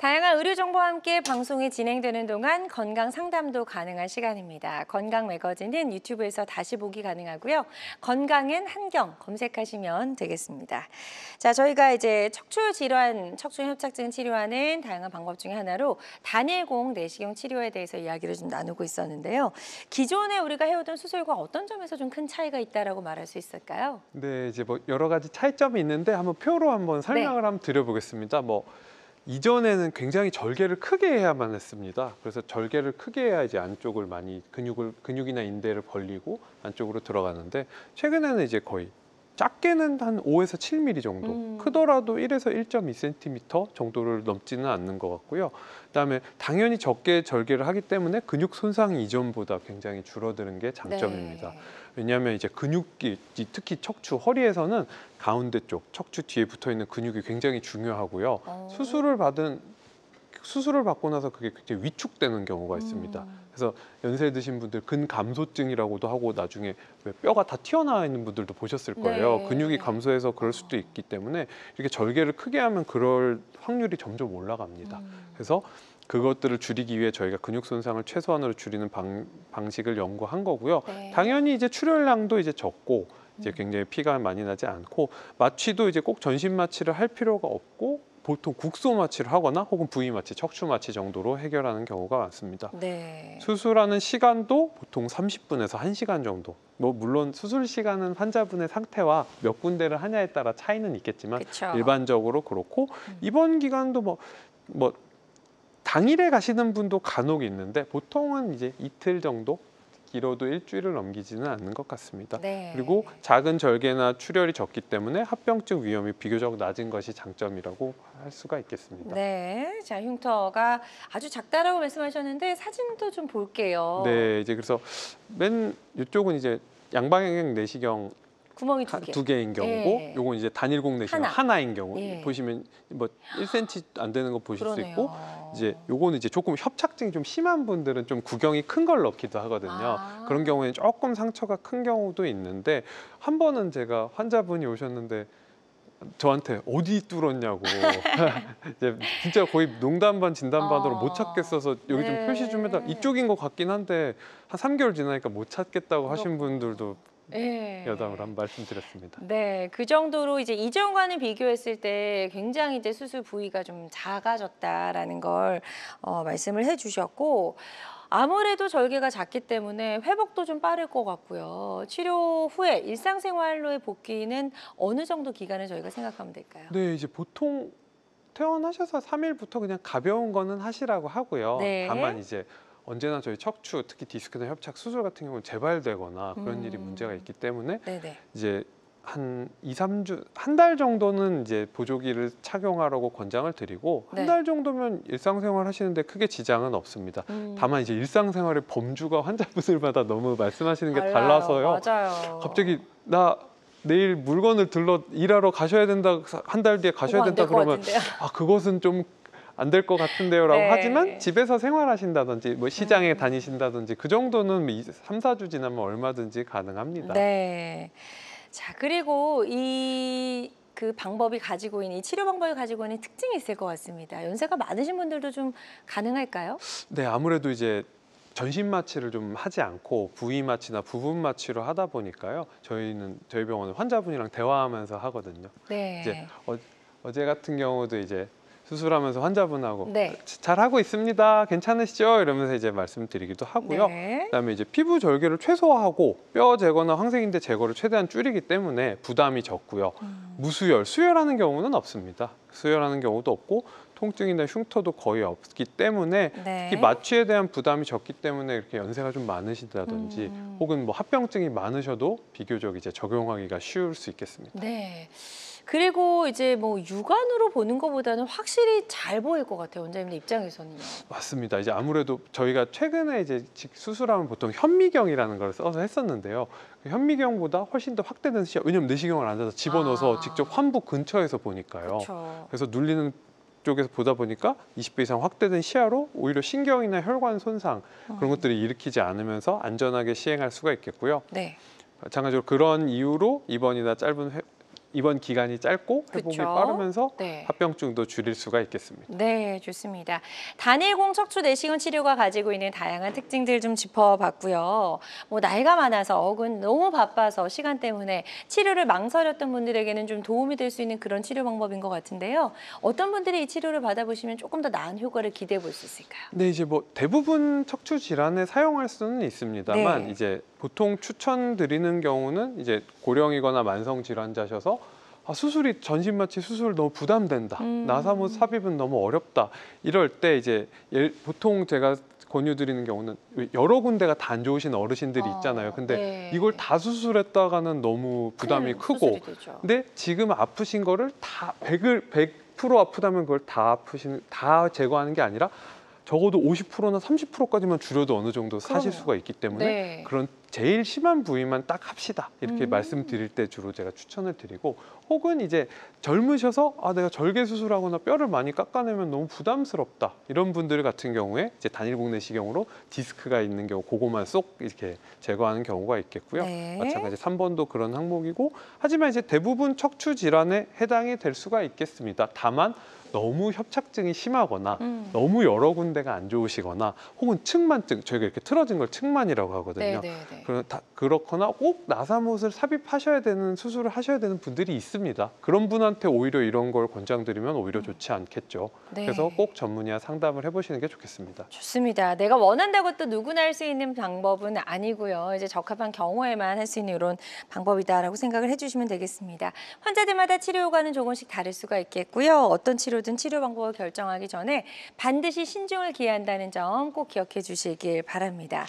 A: 다양한 의료 정보와 함께 방송이 진행되는 동안 건강 상담도 가능한 시간입니다. 건강 매거진은 유튜브에서 다시 보기 가능하고요. 건강엔 한경 검색하시면 되겠습니다. 자, 저희가 이제 척추 질환, 척추 협착증 치료하는 다양한 방법 중에 하나로 단일공 내시경 치료에 대해서 이야기를 좀 나누고 있었는데요. 기존에 우리가 해오던 수술과 어떤 점에서 좀 큰 차이가 있다라고 말할 수 있을까요?
B: 네, 이제 뭐 여러 가지 차이점이 있는데 한번 표로 한번 설명을 한번 드려보겠습니다. 뭐 이전에는 굉장히 절개를 크게 해야만 했습니다. 그래서 절개를 크게 해야 이제 안쪽을 많이 근육이나 인대를 벌리고 안쪽으로 들어가는데, 최근에는 이제 거의 작게는 한 5에서 7mm 정도, 크더라도 1에서 1.2cm 정도를 넘지는 않는 것 같고요. 그다음에 당연히 적게 절개를 하기 때문에 근육 손상이 이전보다 굉장히 줄어드는 게 장점입니다.
A: 네.
B: 왜냐하면 이제 근육이, 특히 척추, 허리에서는 가운데 쪽, 척추 뒤에 붙어 있는 근육이 굉장히 중요하고요. 수술을 받고 나서 그게 굉장히 위축되는 경우가 있습니다. 그래서 연세 드신 분들 근감소증이라고도 하고, 나중에 왜 뼈가 다 튀어나와 있는 분들도 보셨을 거예요.
A: 네.
B: 근육이 감소해서 그럴 수도 있기 때문에 이렇게 절개를 크게 하면 그럴 확률이 점점 올라갑니다. 그래서 그것들을 줄이기 위해 저희가 근육 손상을 최소한으로 줄이는 방식을 연구한 거고요.
A: 네.
B: 당연히 이제 출혈량도 이제 적고, 이제 굉장히 피가 많이 나지 않고, 마취도 이제 꼭 전신 마취를 할 필요가 없고, 보통 국소 마취를 하거나 혹은 부위 마취, 척추 마취 정도로 해결하는 경우가 많습니다.
A: 네.
B: 수술하는 시간도 보통 30분에서 1시간 정도. 뭐 물론 수술 시간은 환자분의 상태와 몇 군데를 하냐에 따라 차이는 있겠지만
A: 그쵸.
B: 일반적으로 그렇고, 입원 기간도 뭐 당일에 가시는 분도 간혹 있는데, 보통은 이제 이틀 정도, 길어도 일주일을 넘기지는 않는 것 같습니다.
A: 네.
B: 그리고 작은 절개나 출혈이 적기 때문에 합병증 위험이 비교적 낮은 것이 장점이라고 할 수가 있겠습니다.
A: 네, 자, 흉터가 아주 작다라고 말씀하셨는데 사진도 좀 볼게요.
B: 네, 이제 그래서 맨 이쪽은 이제 양방향 내시경
A: 구멍이 두 개.
B: 두 개인 경우고,
A: 예.
B: 요건 이제 단일공 내시경
A: 하나.
B: 하나인 경우.
A: 예.
B: 보시면 뭐 1cm 안 되는 거 보실 수
A: 그러네요.
B: 있고, 이제 요거는 이제 조금 협착증이 좀 심한 분들은 좀 구경이 큰 걸 넣기도 하거든요.
A: 아.
B: 그런 경우에는 조금 상처가 큰 경우도 있는데, 한 번은 제가 환자분이 오셨는데 저한테 어디 뚫었냐고 이제 진짜 거의 농담 반 진담 반으로 못 찾겠어서 여기 좀
A: 네.
B: 표시 좀 해달라, 이쪽인 것 같긴 한데 한 3개월 지나니까 못 찾겠다고 하신
A: 그렇구나.
B: 분들도
A: 네.
B: 여담을 한번 말씀드렸습니다.
A: 네, 그 정도로 이제 이전과는 비교했을 때 굉장히 이제 수술 부위가 좀 작아졌다라는 걸 말씀을 해주셨고, 아무래도 절개가 작기 때문에 회복도 좀 빠를 것 같고요. 치료 후에 일상생활로의 복귀는 어느 정도 기간을 저희가 생각하면 될까요?
B: 네, 이제 보통 퇴원하셔서 3일부터 그냥 가벼운 거는 하시라고 하고요.
A: 네.
B: 다만 이제 언제나 저희 척추, 특히 디스크나 협착 수술 같은 경우는 재발되거나 그런 일이 문제가 있기 때문에
A: 네네.
B: 이제 한 2, 3주, 한 달 정도는 이제 보조기를 착용하라고 권장을 드리고,
A: 네.
B: 한 달 정도면 일상생활 하시는데 크게 지장은 없습니다. 다만 이제 일상생활의 범주가 환자분들마다 너무 말씀하시는 게 달라서요.
A: 맞아요.
B: 갑자기 나 내일 물건을 들러 일하러 가셔야 된다, 한 달 뒤에 가셔야
A: 그거 안
B: 된다
A: 될 것
B: 그러면
A: 같은데요.
B: 그것은 좀 안 될 것 같은데요라고
A: 네.
B: 하지만 집에서 생활하신다든지 뭐 시장에 다니신다든지 그 정도는 3, 4주 지나면 얼마든지 가능합니다.
A: 네. 자, 그리고 그 방법이 가지고 있는 이 치료 방법이 가지고 있는 특징이 있을 것 같습니다. 연세가 많으신 분들도 좀 가능할까요?
B: 네, 아무래도 이제 전신 마취를 좀 하지 않고 부위 마취나 부분 마취로 하다 보니까요. 저희 병원은 환자분이랑 대화하면서 하거든요.
A: 네.
B: 이제 어제 같은 경우도 이제 수술하면서 환자분하고
A: 네.
B: 잘 하고 있습니다. 괜찮으시죠? 이러면서 이제 말씀드리기도 하고요.
A: 네.
B: 그다음에 이제 피부 절개를 최소화하고 뼈 제거나 항생인대 제거를 최대한 줄이기 때문에 부담이 적고요. 수혈하는 경우는 없습니다. 수혈하는 경우도 없고 통증이나 흉터도 거의 없기 때문에
A: 네.
B: 특히 마취에 대한 부담이 적기 때문에 이렇게 연세가 좀 많으시다든지 혹은 뭐 합병증이 많으셔도 비교적 이제 적용하기가 쉬울 수 있겠습니다.
A: 네. 그리고 이제 뭐 육안으로 보는 것보다는 확실히 잘 보일 것 같아요. 원장님 입장에서는요.
B: 맞습니다. 이제 아무래도 저희가 최근에 이제 현미경이라는 보통 현미경이라는 걸 써서 했었는데요. 그 현미경보다 훨씬 더 확대된 시야. 왜냐면 내시경을 앉아서 집어넣어서 직접 환부 근처에서 보니까요.
A: 그렇죠.
B: 그래서 눌리는 쪽에서 보다 보니까 20배 이상 확대된 시야로 오히려 신경이나 혈관 손상 그런 것들이 일으키지 않으면서 안전하게 시행할 수가 있겠고요.
A: 네.
B: 마찬가지로 그런 이유로 입원 기간이 짧고 회복이
A: 그쵸?
B: 빠르면서
A: 네.
B: 합병증도 줄일 수가 있겠습니다.
A: 네, 좋습니다. 단일공 척추 내시경 치료가 가지고 있는 다양한 특징들 좀 짚어봤고요. 뭐 나이가 많아서 혹은 너무 바빠서 시간 때문에 치료를 망설였던 분들에게는 좀 도움이 될 수 있는 그런 치료 방법인 것 같은데요. 어떤 분들이 이 치료를 받아보시면 조금 더 나은 효과를 기대해 볼 수 있을까요?
B: 네, 이제 뭐 대부분 척추 질환에 사용할 수는 있습니다만
A: 네.
B: 이제 보통 추천드리는 경우는 이제 고령이거나 만성 질환자셔서 수술이 전신마취 수술 너무 부담된다. 나사모 삽입은 너무 어렵다. 이럴 때 이제 보통 제가 권유드리는 경우는 여러 군데가 다 안 좋으신 어르신들이 있잖아요. 근데
A: 네.
B: 이걸 다 수술했다가는 너무 부담이
A: 큰
B: 크고
A: 수술이 되죠.
B: 근데 지금 아프신 거를 다 100% 아프다면 그걸 다 제거하는 게 아니라 적어도 50%나 30%까지만 줄여도 어느 정도 사실
A: 그럼요.
B: 수가 있기 때문에
A: 네.
B: 그런 제일 심한 부위만 딱 합시다. 이렇게 말씀드릴 때 주로 제가 추천을 드리고 혹은 이제 젊으셔서 내가 절개 수술하거나 뼈를 많이 깎아내면 너무 부담스럽다. 이런 분들 같은 경우에 이제 단일공 내시경으로 디스크가 있는 경우 그거만 쏙 이렇게 제거하는 경우가 있겠고요.
A: 네.
B: 마찬가지 3번도 그런 항목이고 하지만 이제 대부분 척추 질환에 해당이 될 수가 있겠습니다. 다만 너무 협착증이 심하거나 너무 여러 군데가 안 좋으시거나 혹은 측만증, 저희가 이렇게 틀어진 걸 측만이라고 하거든요.
A: 네.
B: 그렇거나 꼭 나사못을 삽입하셔야 되는 수술을 하셔야 되는 분들이 있습니다. 그런 분한테 오히려 이런 걸 권장드리면 오히려 좋지 않겠죠.
A: 네.
B: 그래서 꼭 전문의와 상담을 해보시는 게 좋겠습니다.
A: 좋습니다. 내가 원한다고 또 누구나 할 수 있는 방법은 아니고요. 이제 적합한 경우에만 할 수 있는 이런 방법이다라고 생각을 해주시면 되겠습니다. 환자들마다 치료 효과는 조금씩 다를 수가 있겠고요. 어떤 치료든 치료 방법을 결정하기 전에 반드시 신중을 기한다는 점 꼭 기억해 주시길 바랍니다.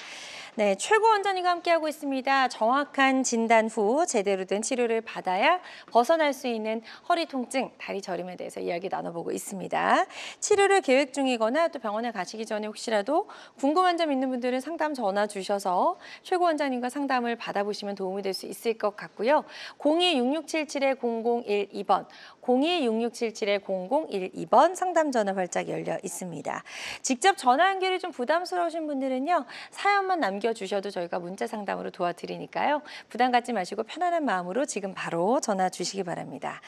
A: 네, 최고 원장님과 함께하고 있습니다. 정확한 진단 후 제대로 된 치료를 받아야 벗어날 수 있는 허리 통증, 다리 저림에 대해서 이야기 나눠보고 있습니다. 치료를 계획 중이거나 또 병원에 가시기 전에 혹시라도 궁금한 점 있는 분들은 상담 전화 주셔서 최고 원장님과 상담을 받아보시면 도움이 될 수 있을 것 같고요. 02-6677-0012번, 02-6677-0012번 상담 전화 활짝 열려 있습니다. 직접 전화 연결이 좀 부담스러우신 분들은요. 사연만 남겨주셔도 저희가 문자 상담으로 도와드리니까요. 부담 갖지 마시고 편안한 마음으로 지금 바로 전화 주시기 바랍니다.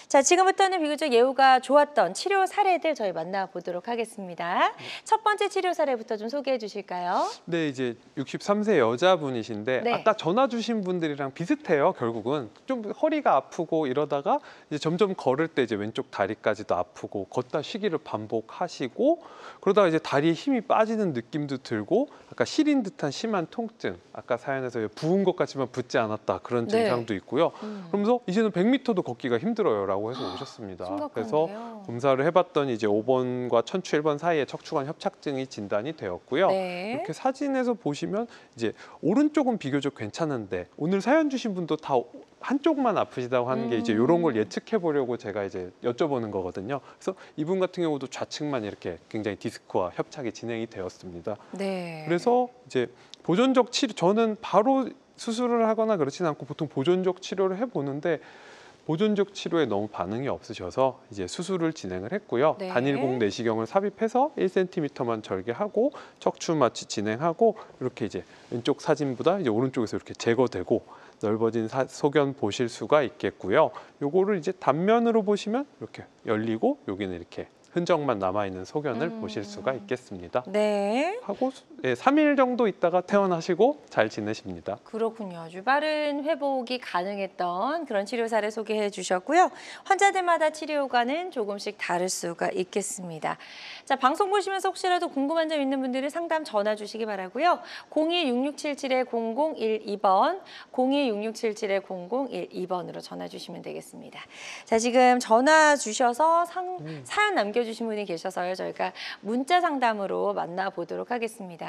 A: 자, 지금부터는 비교적 예후가 좋았던 치료 사례들 저희 만나보도록 하겠습니다. 첫 번째 치료 사례부터 좀 소개해 주실까요?
B: 네, 이제 63세 여자분이신데
A: 네.
B: 아까 전화 주신 분들이랑 비슷해요. 결국은 좀 허리가 아프고 이러다가 이제 점점 걸을 때 이제 왼쪽 다리까지도 아프고 걷다 쉬기를 반복하시고 그러다가 이제 다리에 힘이 빠지는 느낌도 들고 아까 시린 듯한 심한 통증, 아까 사연에서 부은 것 같지만 붓지 않았다 그런
A: 네.
B: 증상도 있고요. 그러면서 이제는 100m도 걷기가 힘들어요라고 해서 오셨습니다. 그래서
A: 심각한데요.
B: 검사를 해봤더니 이제 5번과 천추 1번 사이에 척추관 협착증이 진단이 되었고요.
A: 네.
B: 이렇게 사진에서 보시면 이제 오른쪽은 비교적 괜찮은데 오늘 사연 주신 분도 다 한쪽만 아프시다고 하는 게 이제 이런 걸 예측해 보려고 제가 이제 여쭤보는 거거든요. 그래서 이분 같은 경우도 좌측만 이렇게 굉장히 디스크와 협착이 진행이 되었습니다.
A: 네.
B: 그래서 이제 보존적 치료, 저는 바로 수술을 하거나 그렇지는 않고 보통 보존적 치료를 해보는데 보존적 치료에 너무 반응이 없으셔서 이제 수술을 진행을 했고요.
A: 네.
B: 단일공 내시경을 삽입해서 1cm만 절개하고 척추 마취 진행하고 이렇게 이제 왼쪽 사진보다 이제 오른쪽에서 이렇게 제거되고 넓어진 소견 보실 수가 있겠고요. 요거를 이제 단면으로 보시면 이렇게 열리고 여기는 이렇게 흔적만 남아있는 소견을 보실 수가 있겠습니다.
A: 네.
B: 하고 3일 정도 있다가 퇴원하시고 잘 지내십니다.
A: 그렇군요. 아주 빠른 회복이 가능했던 그런 치료사를 소개해 주셨고요. 환자들마다 치료과는 조금씩 다를 수가 있겠습니다. 자, 방송 보시면서 혹시라도 궁금한 점 있는 분들은 상담 전화 주시기 바라고요. 02-6677-0012번, 02-6677-0012번으로 전화 주시면 되겠습니다. 자, 지금 전화 주셔서 사연 남겨주신 분이 계셔서요. 저희가 문자 상담으로 만나보도록 하겠습니다.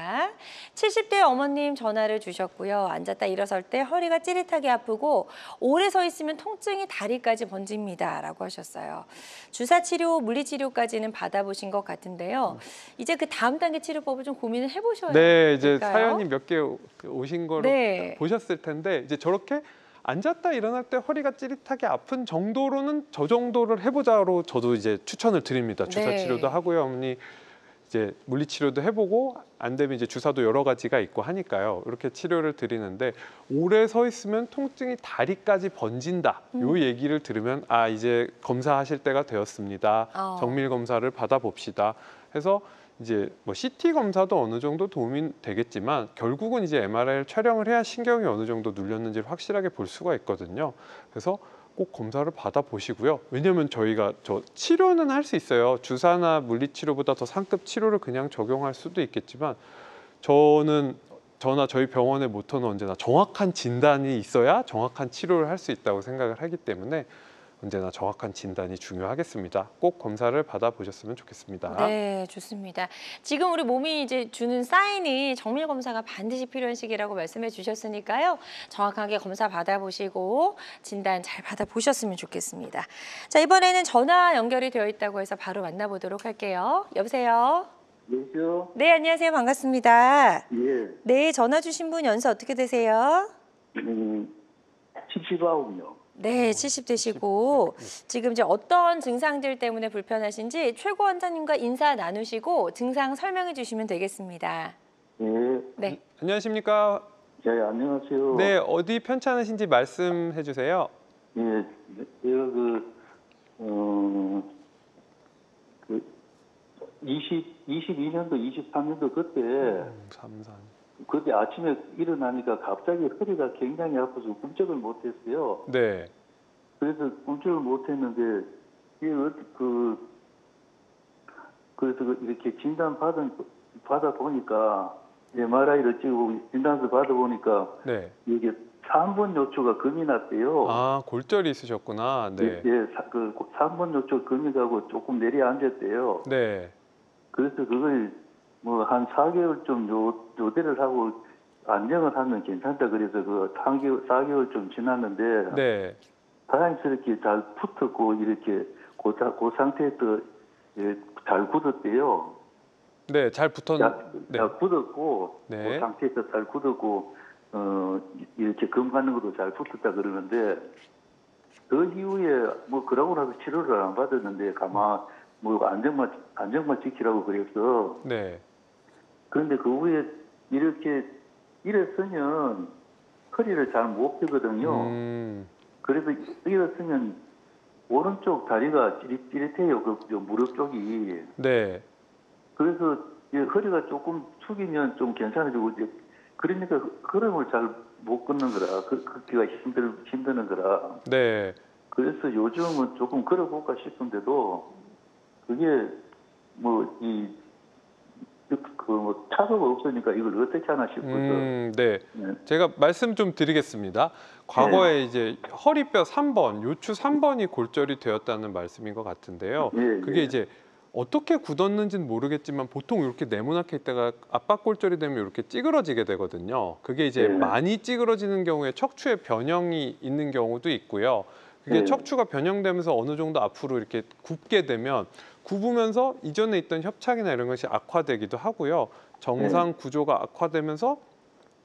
A: 70대 어머님 전화를 주셨고요. 앉았다 일어설 때 허리가 찌릿하게 아프고 오래 서 있으면 통증이 다리까지 번집니다. 라고 하셨어요. 주사치료, 물리치료까지는 받아보신 것 같은데요. 이제 그 다음 단계 치료법을 좀 고민을 해보셔야
B: 네, 이제
A: 될까요?
B: 사연이 몇 개 오신 거를
A: 네.
B: 보셨을 텐데 이제 저렇게 앉았다 일어날 때 허리가 찌릿하게 아픈 정도로는 저 정도를 해보자로 저도 이제 추천을 드립니다. 주사
A: 네.
B: 치료도 하고요, 어머니. 이제 물리치료도 해보고 안 되면 이제 주사도 여러 가지가 있고 하니까요. 이렇게 치료를 드리는데 오래 서 있으면 통증이 다리까지 번진다. 요 얘기를 들으면 아 이제 검사하실 때가 되었습니다. 정밀 검사를 받아봅시다. 해서 이제 뭐 CT 검사도 어느 정도 도움이 되겠지만 결국은 이제 MRI를 촬영을 해야 신경이 어느 정도 눌렸는지를 확실하게 볼 수가 있거든요. 그래서 꼭 검사를 받아보시고요. 왜냐하면 저희가 치료는 할 수 있어요. 주사나 물리치료보다 더 상급 치료를 그냥 적용할 수도 있겠지만 저나 저희 병원의 모토는 언제나 정확한 진단이 있어야 정확한 치료를 할 수 있다고 생각을 하기 때문에 언제나 정확한 진단이 중요하겠습니다. 꼭 검사를 받아보셨으면 좋겠습니다.
A: 네, 좋습니다. 지금 우리 몸이 이제 주는 사인이 정밀 검사가 반드시 필요한 시기라고 말씀해 주셨으니까요. 정확하게 검사 받아보시고 진단 잘 받아보셨으면 좋겠습니다. 자, 이번에는 전화 연결이 되어 있다고 해서 바로 만나보도록 할게요. 여보세요?
C: 여보세요?
A: 네, 안녕하세요. 반갑습니다.
C: 예.
A: 네, 전화 주신 분 연세 어떻게 되세요?
C: 79이요.
A: 네, 70대시고 지금 이제 어떤 증상들 때문에 불편하신지 최고 원장님과 인사 나누시고 증상 설명해 주시면 되겠습니다.
C: 예.
A: 네.
B: 안녕하십니까?
C: 예, 안녕하세요.
B: 네, 어디 편찮으신지 말씀해 주세요.
C: 예, 제가 22년도, 23년도 그때 아침에 일어나니까 갑자기 허리가 굉장히 아파서 꿈쩍을 못했어요.
B: 네.
C: 그래서 꿈쩍을 못했는데 이게 그래서 이렇게 진단 받아 보니까 MRI를 찍고 진단서 받아 보니까
B: 네.
C: 이게 3번 요추가 금이 났대요.
B: 아, 골절이 있으셨구나. 네.
C: 예, 3번 요추 금이 가고 조금 내려앉았대요.
B: 네.
C: 그래서 그걸 뭐 한 4개월 좀 요대를 하고 안정을 하면 괜찮다 그래서 그 4개월 좀 지났는데
B: 네.
C: 다행스럽게 잘 붙었고 이렇게 그 상태에서 잘 굳었대요.
B: 네, 잘 붙었는데. 네.
C: 잘 굳었고
B: 네.
C: 그 상태에서 잘 굳었고 이렇게 검하는 것도 잘 붙었다 그러는데 그 이후에 뭐 그러고 나서 치료를 안 받았는데 가만 뭐 안정만 지키라고 그랬어.
B: 네.
C: 그런데 그 후에 이렇게 일어서면 허리를 잘 못 펴거든요. 그래서 일어서면 오른쪽 다리가 찌릿찌릿해요. 그 무릎 쪽이.
B: 네.
C: 그래서 허리가 조금 숙이면 좀 괜찮아지고 이제 그러니까 걸음을 잘 못 걷는 거라. 걷기가 힘드는 거라.
B: 네.
C: 그래서 요즘은 조금 걸어볼까 싶은데도 그게 차도가 없으니까 이걸 어떻게 하나 싶어서.
B: 네.
C: 네.
B: 제가 말씀 좀 드리겠습니다. 과거에 이제 허리뼈 3번, 요추 3번이 골절이 되었다는 말씀인 것 같은데요. 그게 이제 어떻게 굳었는지는 모르겠지만 보통 이렇게 네모나게 있다가 압박골절이 되면 이렇게 찌그러지게 되거든요. 그게 이제 많이 찌그러지는 경우에 척추에 변형이 있는 경우도 있고요. 그게 척추가 변형되면서 어느 정도 앞으로 이렇게 굽게 되면 굽으면서 이전에 있던 협착이나 이런 것이 악화되기도 하고요. 정상 구조가 악화되면서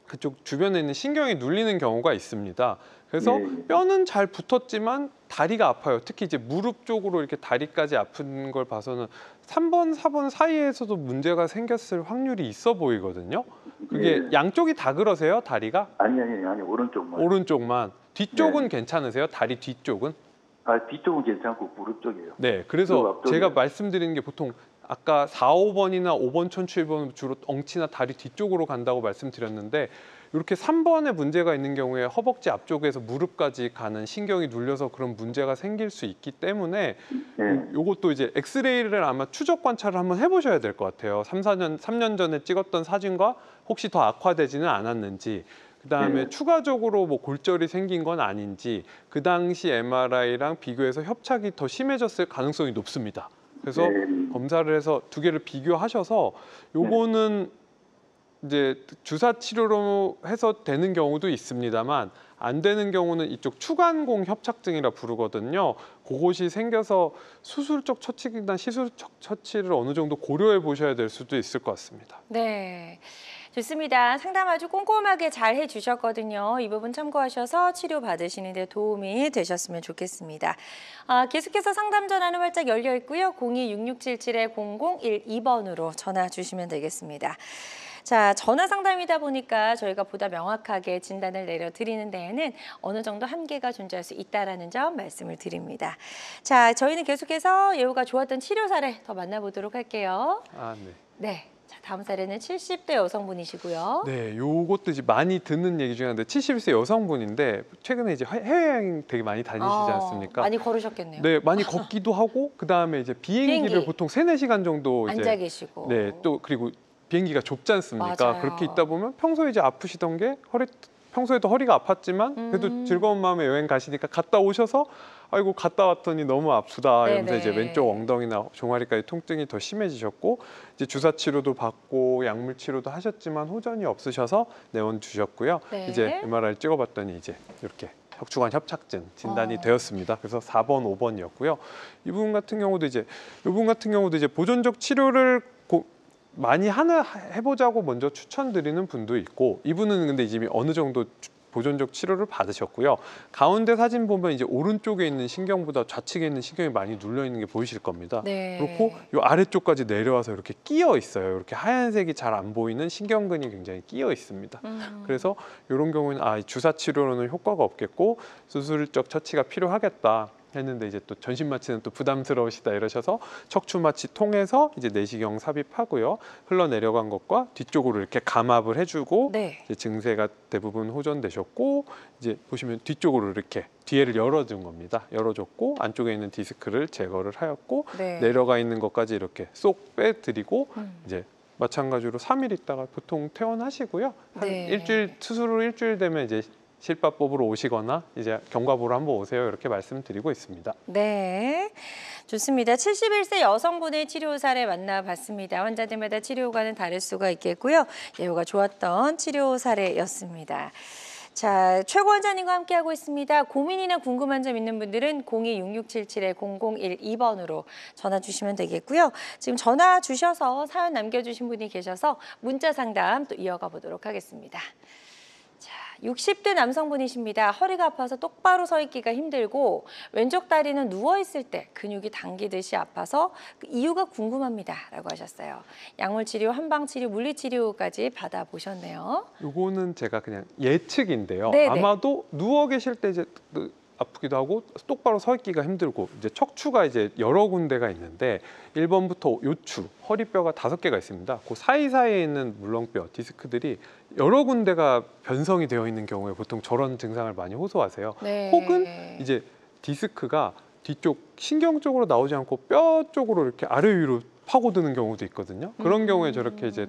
B: 그쪽 주변에 있는 신경이 눌리는 경우가 있습니다. 그래서
C: 예.
B: 뼈는 잘 붙었지만 다리가 아파요. 특히 이제 무릎 쪽으로 이렇게 다리까지 아픈 걸 봐서는 3번, 4번 사이에서도 문제가 생겼을 확률이 있어 보이거든요. 그게
C: 예.
B: 양쪽이 다 그러세요? 다리가?
C: 아니 오른쪽만.
B: 오른쪽만. 뒤쪽은
C: 네.
B: 괜찮으세요? 다리 뒤쪽은?
C: 뒤쪽은 괜찮고 무릎 쪽이에요.
B: 네,
C: 그
B: 그래서
C: 앞쪽이요.
B: 제가 말씀드리는 게 보통 아까 4, 5번이나 5번, 1007번 주로 엉치나 다리 뒤쪽으로 간다고 말씀드렸는데 이렇게 3번에 문제가 있는 경우에 허벅지 앞쪽에서 무릎까지 가는 신경이 눌려서 그런 문제가 생길 수 있기 때문에
C: 예.
B: 요것도 이제 엑스레이를 아마 추적 관찰을 한번 해보셔야 될 것 같아요. 3년 전에 찍었던 사진과 혹시 더 악화되지는 않았는지, 그다음에
C: 네.
B: 추가적으로 뭐 골절이 생긴 건 아닌지, 그 당시 MRI랑 비교해서 협착이 더 심해졌을 가능성이 높습니다. 그래서
C: 네.
B: 검사를 해서 두 개를 비교하셔서 요거는 이제 주사 치료로 해서 되는 경우도 있습니다만 안 되는 경우는 이쪽 추간공 협착증이라 부르거든요. 그것이 생겨서 수술적 처치나 시술적 처치를 어느 정도 고려해 보셔야 될 수도 있을 것 같습니다.
A: 네. 좋습니다. 상담 아주 꼼꼼하게 잘 해주셨거든요. 이 부분 참고하셔서 치료 받으시는 데 도움이 되셨으면 좋겠습니다. 계속해서 상담 전화는 활짝 열려 있고요. 02-6677-0012번으로 전화 주시면 되겠습니다. 자, 전화 상담이다 보니까 저희가 보다 명확하게 진단을 내려드리는 데에는 어느 정도 한계가 존재할 수 있다는 점 말씀을 드립니다. 자, 저희는 계속해서 예후가 좋았던 치료 사례 더 만나보도록 할게요.
B: 네.
A: 네. 자, 다음 사례는 70대 여성분이시고요.
B: 네, 요것도 이제 많이 듣는 얘기 중에 하나인데 71세 여성분인데 최근에 이제 해외여행 되게 많이 다니시지 않습니까?
A: 많이 걸으셨겠네요.
B: 네, 많이 걷기도 하고 그다음에 이제 비행기를
A: 비행기.
B: 보통 3-4시간 정도 이제
A: 앉아 계시고.
B: 네, 또 그리고 비행기가 좁지 않습니까?
A: 맞아요.
B: 그렇게 있다 보면 평소에 이제 아프시던 게 평소에도 허리가 아팠지만 그래도 즐거운 마음에 여행 가시니까 갔다 오셔서 아이고 갔다 왔더니 너무 아프다 이러면서
A: 네네.
B: 이제 왼쪽 엉덩이나 종아리까지 통증이 더 심해지셨고 이제 주사 치료도 받고 약물 치료도 하셨지만 호전이 없으셔서 내원 주셨고요.
A: 네.
B: 이제 MRI를 찍어봤더니 이제 이렇게 척추관 협착증 진단이
A: 어.
B: 되었습니다. 그래서 4번, 5번이었고요. 이분 같은 경우도 이제 보존적 치료를 많이 해보자고 먼저 추천드리는 분도 있고 이분은 근데 이미 어느 정도 보존적 치료를 받으셨고요. 가운데 사진 보면 이제 오른쪽에 있는 신경보다 좌측에 있는 신경이 많이 눌려 있는 게 보이실 겁니다.
A: 네.
B: 그렇고 이 아래쪽까지 내려와서 이렇게 끼어 있어요. 이렇게 하얀색이 잘 안 보이는 신경근이 굉장히 끼어 있습니다. 그래서 이런 경우는 이 주사 치료로는 효과가 없겠고 수술적 처치가 필요하겠다. 했는데 이제 또 전신 마취는 또 부담스러우시다 이러셔서 척추 마취 통해서 이제 내시경 삽입하고요. 흘러내려간 것과 뒤쪽으로 이렇게 감압을 해주고
A: 네.
B: 이제 증세가 대부분 호전되셨고 이제 보시면 뒤쪽으로 이렇게 뒤에를 열어준 겁니다. 열어줬고 안쪽에 있는 디스크를 제거를 하였고
A: 네.
B: 내려가 있는 것까지 이렇게 쏙 빼드리고 이제 마찬가지로 3일 있다가 보통 퇴원하시고요. 한
A: 네.
B: 일주일 수술 일주일 되면 이제 실밥법으로 오시거나 이제 경과보러 한번 오세요 이렇게 말씀드리고 있습니다.
A: 네, 좋습니다. 71세 여성분의 치료 사례 만나봤습니다. 환자들마다 치료과는 다를 수가 있겠고요. 예후가 좋았던 치료 사례였습니다. 자, 최고 원장님과 함께하고 있습니다. 고민이나 궁금한 점 있는 분들은 02-6677-0012번으로 전화 주시면 되겠고요. 지금 전화 주셔서 사연 남겨주신 분이 계셔서 문자 상담 또 이어가 보도록 하겠습니다. 60대 남성분이십니다. 허리가 아파서 똑바로 서 있기가 힘들고 왼쪽 다리는 누워있을 때 근육이 당기듯이 아파서 그 이유가 궁금합니다. 라고 하셨어요. 약물치료, 한방치료, 물리치료까지 받아보셨네요.
B: 요거는 제가 그냥 예측인데요.
A: 네네.
B: 아마도 누워 계실 때 이제 아프기도 하고 똑바로 서 있기가 힘들고 이제 척추가 이제 여러 군데가 있는데 1번부터 요추, 허리뼈가 5개가 있습니다. 그 사이사이에 있는 물렁뼈, 디스크들이 여러 군데가 변성이 되어 있는 경우에 보통 저런 증상을 많이 호소하세요.
A: 네.
B: 혹은 이제 디스크가 뒤쪽 신경 쪽으로 나오지 않고 뼈 쪽으로 이렇게 아래 위로 파고드는 경우도 있거든요. 그런 경우에 저렇게 이제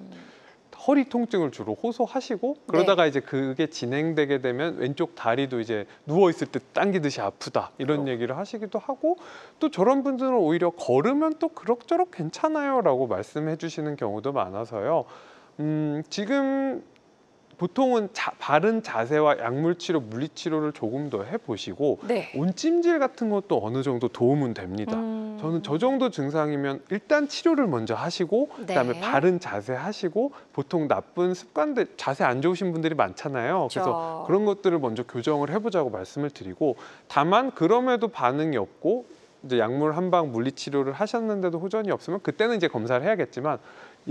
B: 허리 통증을 주로 호소하시고 그러다가 이제 그게 진행되게 되면 왼쪽 다리도 이제 누워 있을 때 당기듯이 아프다 이런 얘기를 하시기도 하고 또 저런 분들은 오히려 걸으면 또 그럭저럭 괜찮아요라고 말씀해 주시는 경우도 많아서요. 지금 보통은 바른 자세와 약물 치료, 물리 치료를 조금 더 해보시고
A: 네.
B: 온찜질 같은 것도 어느 정도 도움은 됩니다. 저는 저 정도 증상이면 일단 치료를 먼저 하시고 그다음에
A: 네.
B: 바른 자세 하시고 보통 나쁜 습관들 자세 안 좋으신 분들이 많잖아요. 그래서
A: 그렇죠.
B: 그런 것들을 먼저 교정을 해보자고 말씀을 드리고 다만 그럼에도 반응이 없고 이제 약물 한방 물리 치료를 하셨는데도 호전이 없으면 그때는 이제 검사를 해야겠지만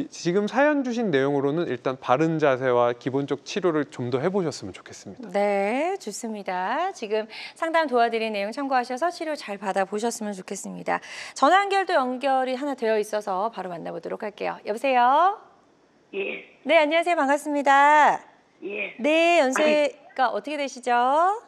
B: 지금 사연 주신 내용으로는 일단 바른 자세와 기본적 치료를 좀 더 해보셨으면 좋겠습니다.
A: 네, 좋습니다. 지금 상담 도와드린 내용 참고하셔서 치료 잘 받아보셨으면 좋겠습니다. 전화 연결이 하나 되어 있어서 바로 만나보도록 할게요. 여보세요?
E: 예,
A: 네, 안녕하세요. 반갑습니다.
E: 예.
A: 네, 연세가 어떻게 되시죠?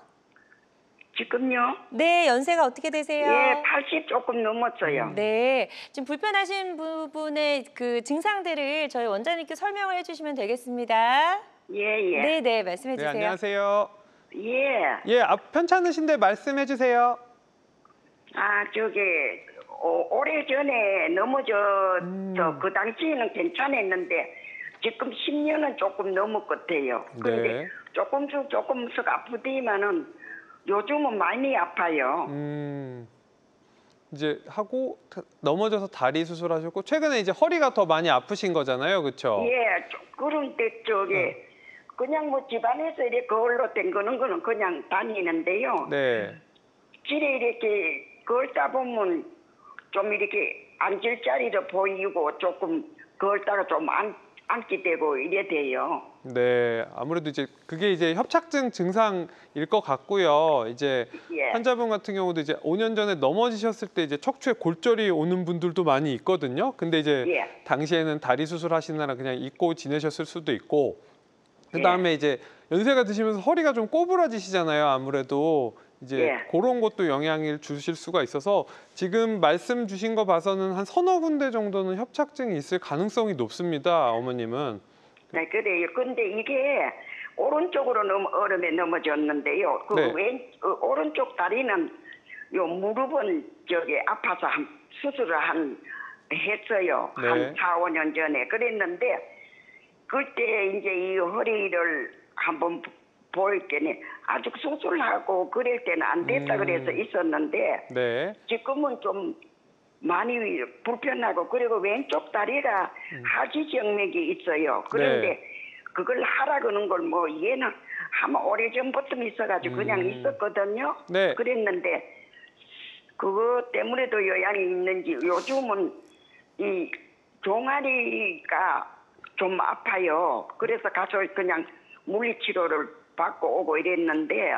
E: 지금요?
A: 네, 연세가 어떻게 되세요?
E: 예, 80 조금 넘었어요.
A: 네, 지금 불편하신 부분의 그 증상들을 저희 원장님께 설명을 해주시면 되겠습니다.
E: 예, 예.
A: 네, 네, 말씀해
B: 네,
A: 주세요.
B: 안녕하세요.
E: 예.
B: 예, 편찮으신데 말씀해 주세요.
E: 아, 오래전에 그 당시에는 괜찮았는데, 지금 10년은 조금 넘을 것 같아요. 근데
B: 네.
E: 조금씩 아프지만은 요즘은 많이 아파요.
B: 이제 하고 넘어져서 다리 수술하셨고 최근에 이제 허리가 더 많이 아프신 거잖아요, 그렇죠?
E: 예, 그런데 그냥 뭐 집안에서 이렇게 거울로 댕기는 거는 그냥 다니는데요.
B: 네.
E: 길에 이렇게 걸다 보면 좀 이렇게 앉을 자리도 보이고 조금 걸다가 좀 앉게 되고 이래 돼요.
B: 네, 아무래도 이제 그게 이제 협착증 증상일 것 같고요. 이제
E: 예.
B: 환자분 같은 경우도 이제 5년 전에 넘어지셨을 때 이제 척추에 골절이 오는 분들도 많이 있거든요. 근데 이제
E: 예.
B: 당시에는 다리 수술하시느라 그냥 잊고 지내셨을 수도 있고, 그 다음에 이제 연세가 드시면서 허리가 좀 꼬부라지시잖아요. 아무래도 이제
E: 예.
B: 그런 것도 영향을 주실 수가 있어서 지금 말씀 주신 거 봐서는 한 서너 군데 정도는 협착증이 있을 가능성이 높습니다. 어머님은.
E: 네, 그래요. 근데 이게 오른쪽으로 얼음에 넘어졌는데요.
B: 네.
E: 오른쪽 다리는 요 무릎은 아파서 수술을 했어요.
B: 네.
E: 한 4, 5년 전에. 그랬는데 그때 이제 이 허리를 한번 볼 때는 아직 수술하고 그럴 때는 안 됐다 그래서 있었는데
B: 네.
E: 지금은 좀 많이 불편하고 그리고 왼쪽 다리가 하지정맥이 있어요. 그런데 그걸 하라 그러는 걸 뭐 얘는 아마 오래전부터 있어가지고 그냥 있었거든요.
B: 네.
E: 그랬는데 그거 때문에도 영향이 있는지 요즘은 이 종아리가 좀 아파요. 그래서 가서 그냥 물리치료를 받고 오고 이랬는데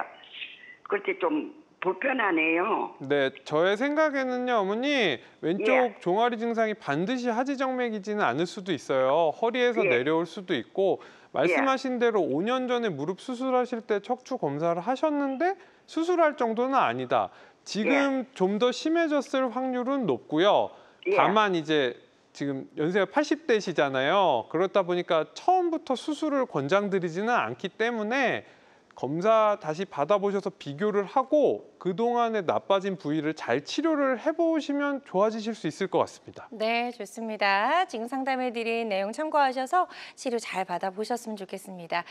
E: 그렇게 좀 불편하네요.
B: 네, 저의 생각에는요, 어머니 왼쪽
E: 예.
B: 종아리 증상이 반드시 하지정맥이지는 않을 수도 있어요. 허리에서
E: 예.
B: 내려올 수도 있고 말씀하신 대로 5년 전에 무릎 수술하실 때 척추 검사를 하셨는데 수술할 정도는 아니다. 지금 좀 더 심해졌을 확률은 높고요.
E: 예.
B: 다만 이제 지금 연세가 80대시잖아요. 그렇다 보니까 처음부터 수술을 권장드리지는 않기 때문에 검사 다시 받아보셔서 비교를 하고 그동안에 나빠진 부위를 잘 치료를 해보시면 좋아지실 수 있을 것 같습니다.
A: 네, 좋습니다. 지금 상담해드린 내용 참고하셔서 치료 잘 받아보셨으면 좋겠습니다.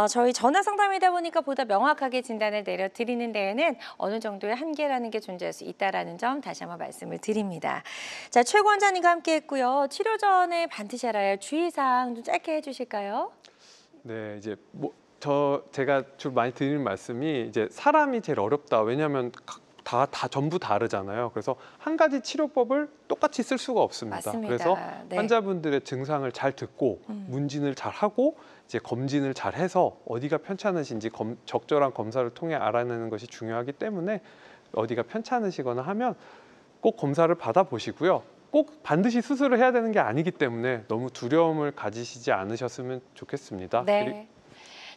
A: 저희 전화 상담이다 보니까 보다 명확하게 진단을 내려드리는 데에는 어느 정도의 한계라는 게 존재할 수 있다는 점 다시 한번 말씀을 드립니다. 자, 최 원장님과 함께 했고요. 치료 전에 반드시 알아야 할 주의사항 좀 짧게 해주실까요?
B: 네, 이제 제가 주로 많이 드리는 말씀이 이제 사람이 제일 어렵다. 왜냐하면 다 전부 다르잖아요. 그래서 한 가지 치료법을 똑같이 쓸 수가 없습니다.
A: 맞습니다.
B: 그래서
A: 네.
B: 환자분들의 증상을 잘 듣고 문진을 잘 하고 이제 검진을 잘 해서 어디가 편찮으신지 적절한 검사를 통해 알아내는 것이 중요하기 때문에 어디가 편찮으시거나 하면 꼭 검사를 받아보시고요. 꼭 반드시 수술을 해야 되는 게 아니기 때문에 너무 두려움을 가지시지 않으셨으면 좋겠습니다.
A: 네.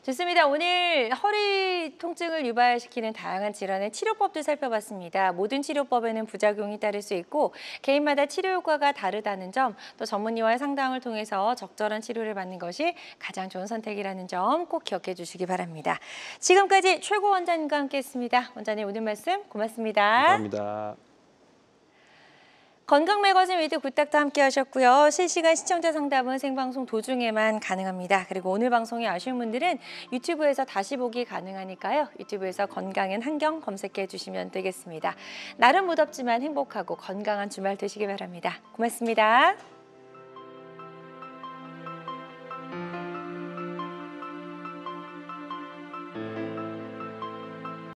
A: 좋습니다. 오늘 허리 통증을 유발시키는 다양한 질환의 치료법도 살펴봤습니다. 모든 치료법에는 부작용이 따를 수 있고 개인마다 치료 효과가 다르다는 점, 또 전문의와의 상담을 통해서 적절한 치료를 받는 것이 가장 좋은 선택이라는 점 꼭 기억해 주시기 바랍니다. 지금까지 최고 원장님과 함께했습니다. 원장님 오늘 말씀 고맙습니다.
B: 감사합니다.
A: 건강 매거진 위드 굿닥도 함께 하셨고요. 실시간 시청자 상담은 생방송 도중에만 가능합니다. 그리고 오늘 방송이 아쉬운 분들은 유튜브에서 다시 보기 가능하니까요. 유튜브에서 건강엔 한경 검색해 주시면 되겠습니다. 날은 무덥지만 행복하고 건강한 주말 되시기 바랍니다. 고맙습니다.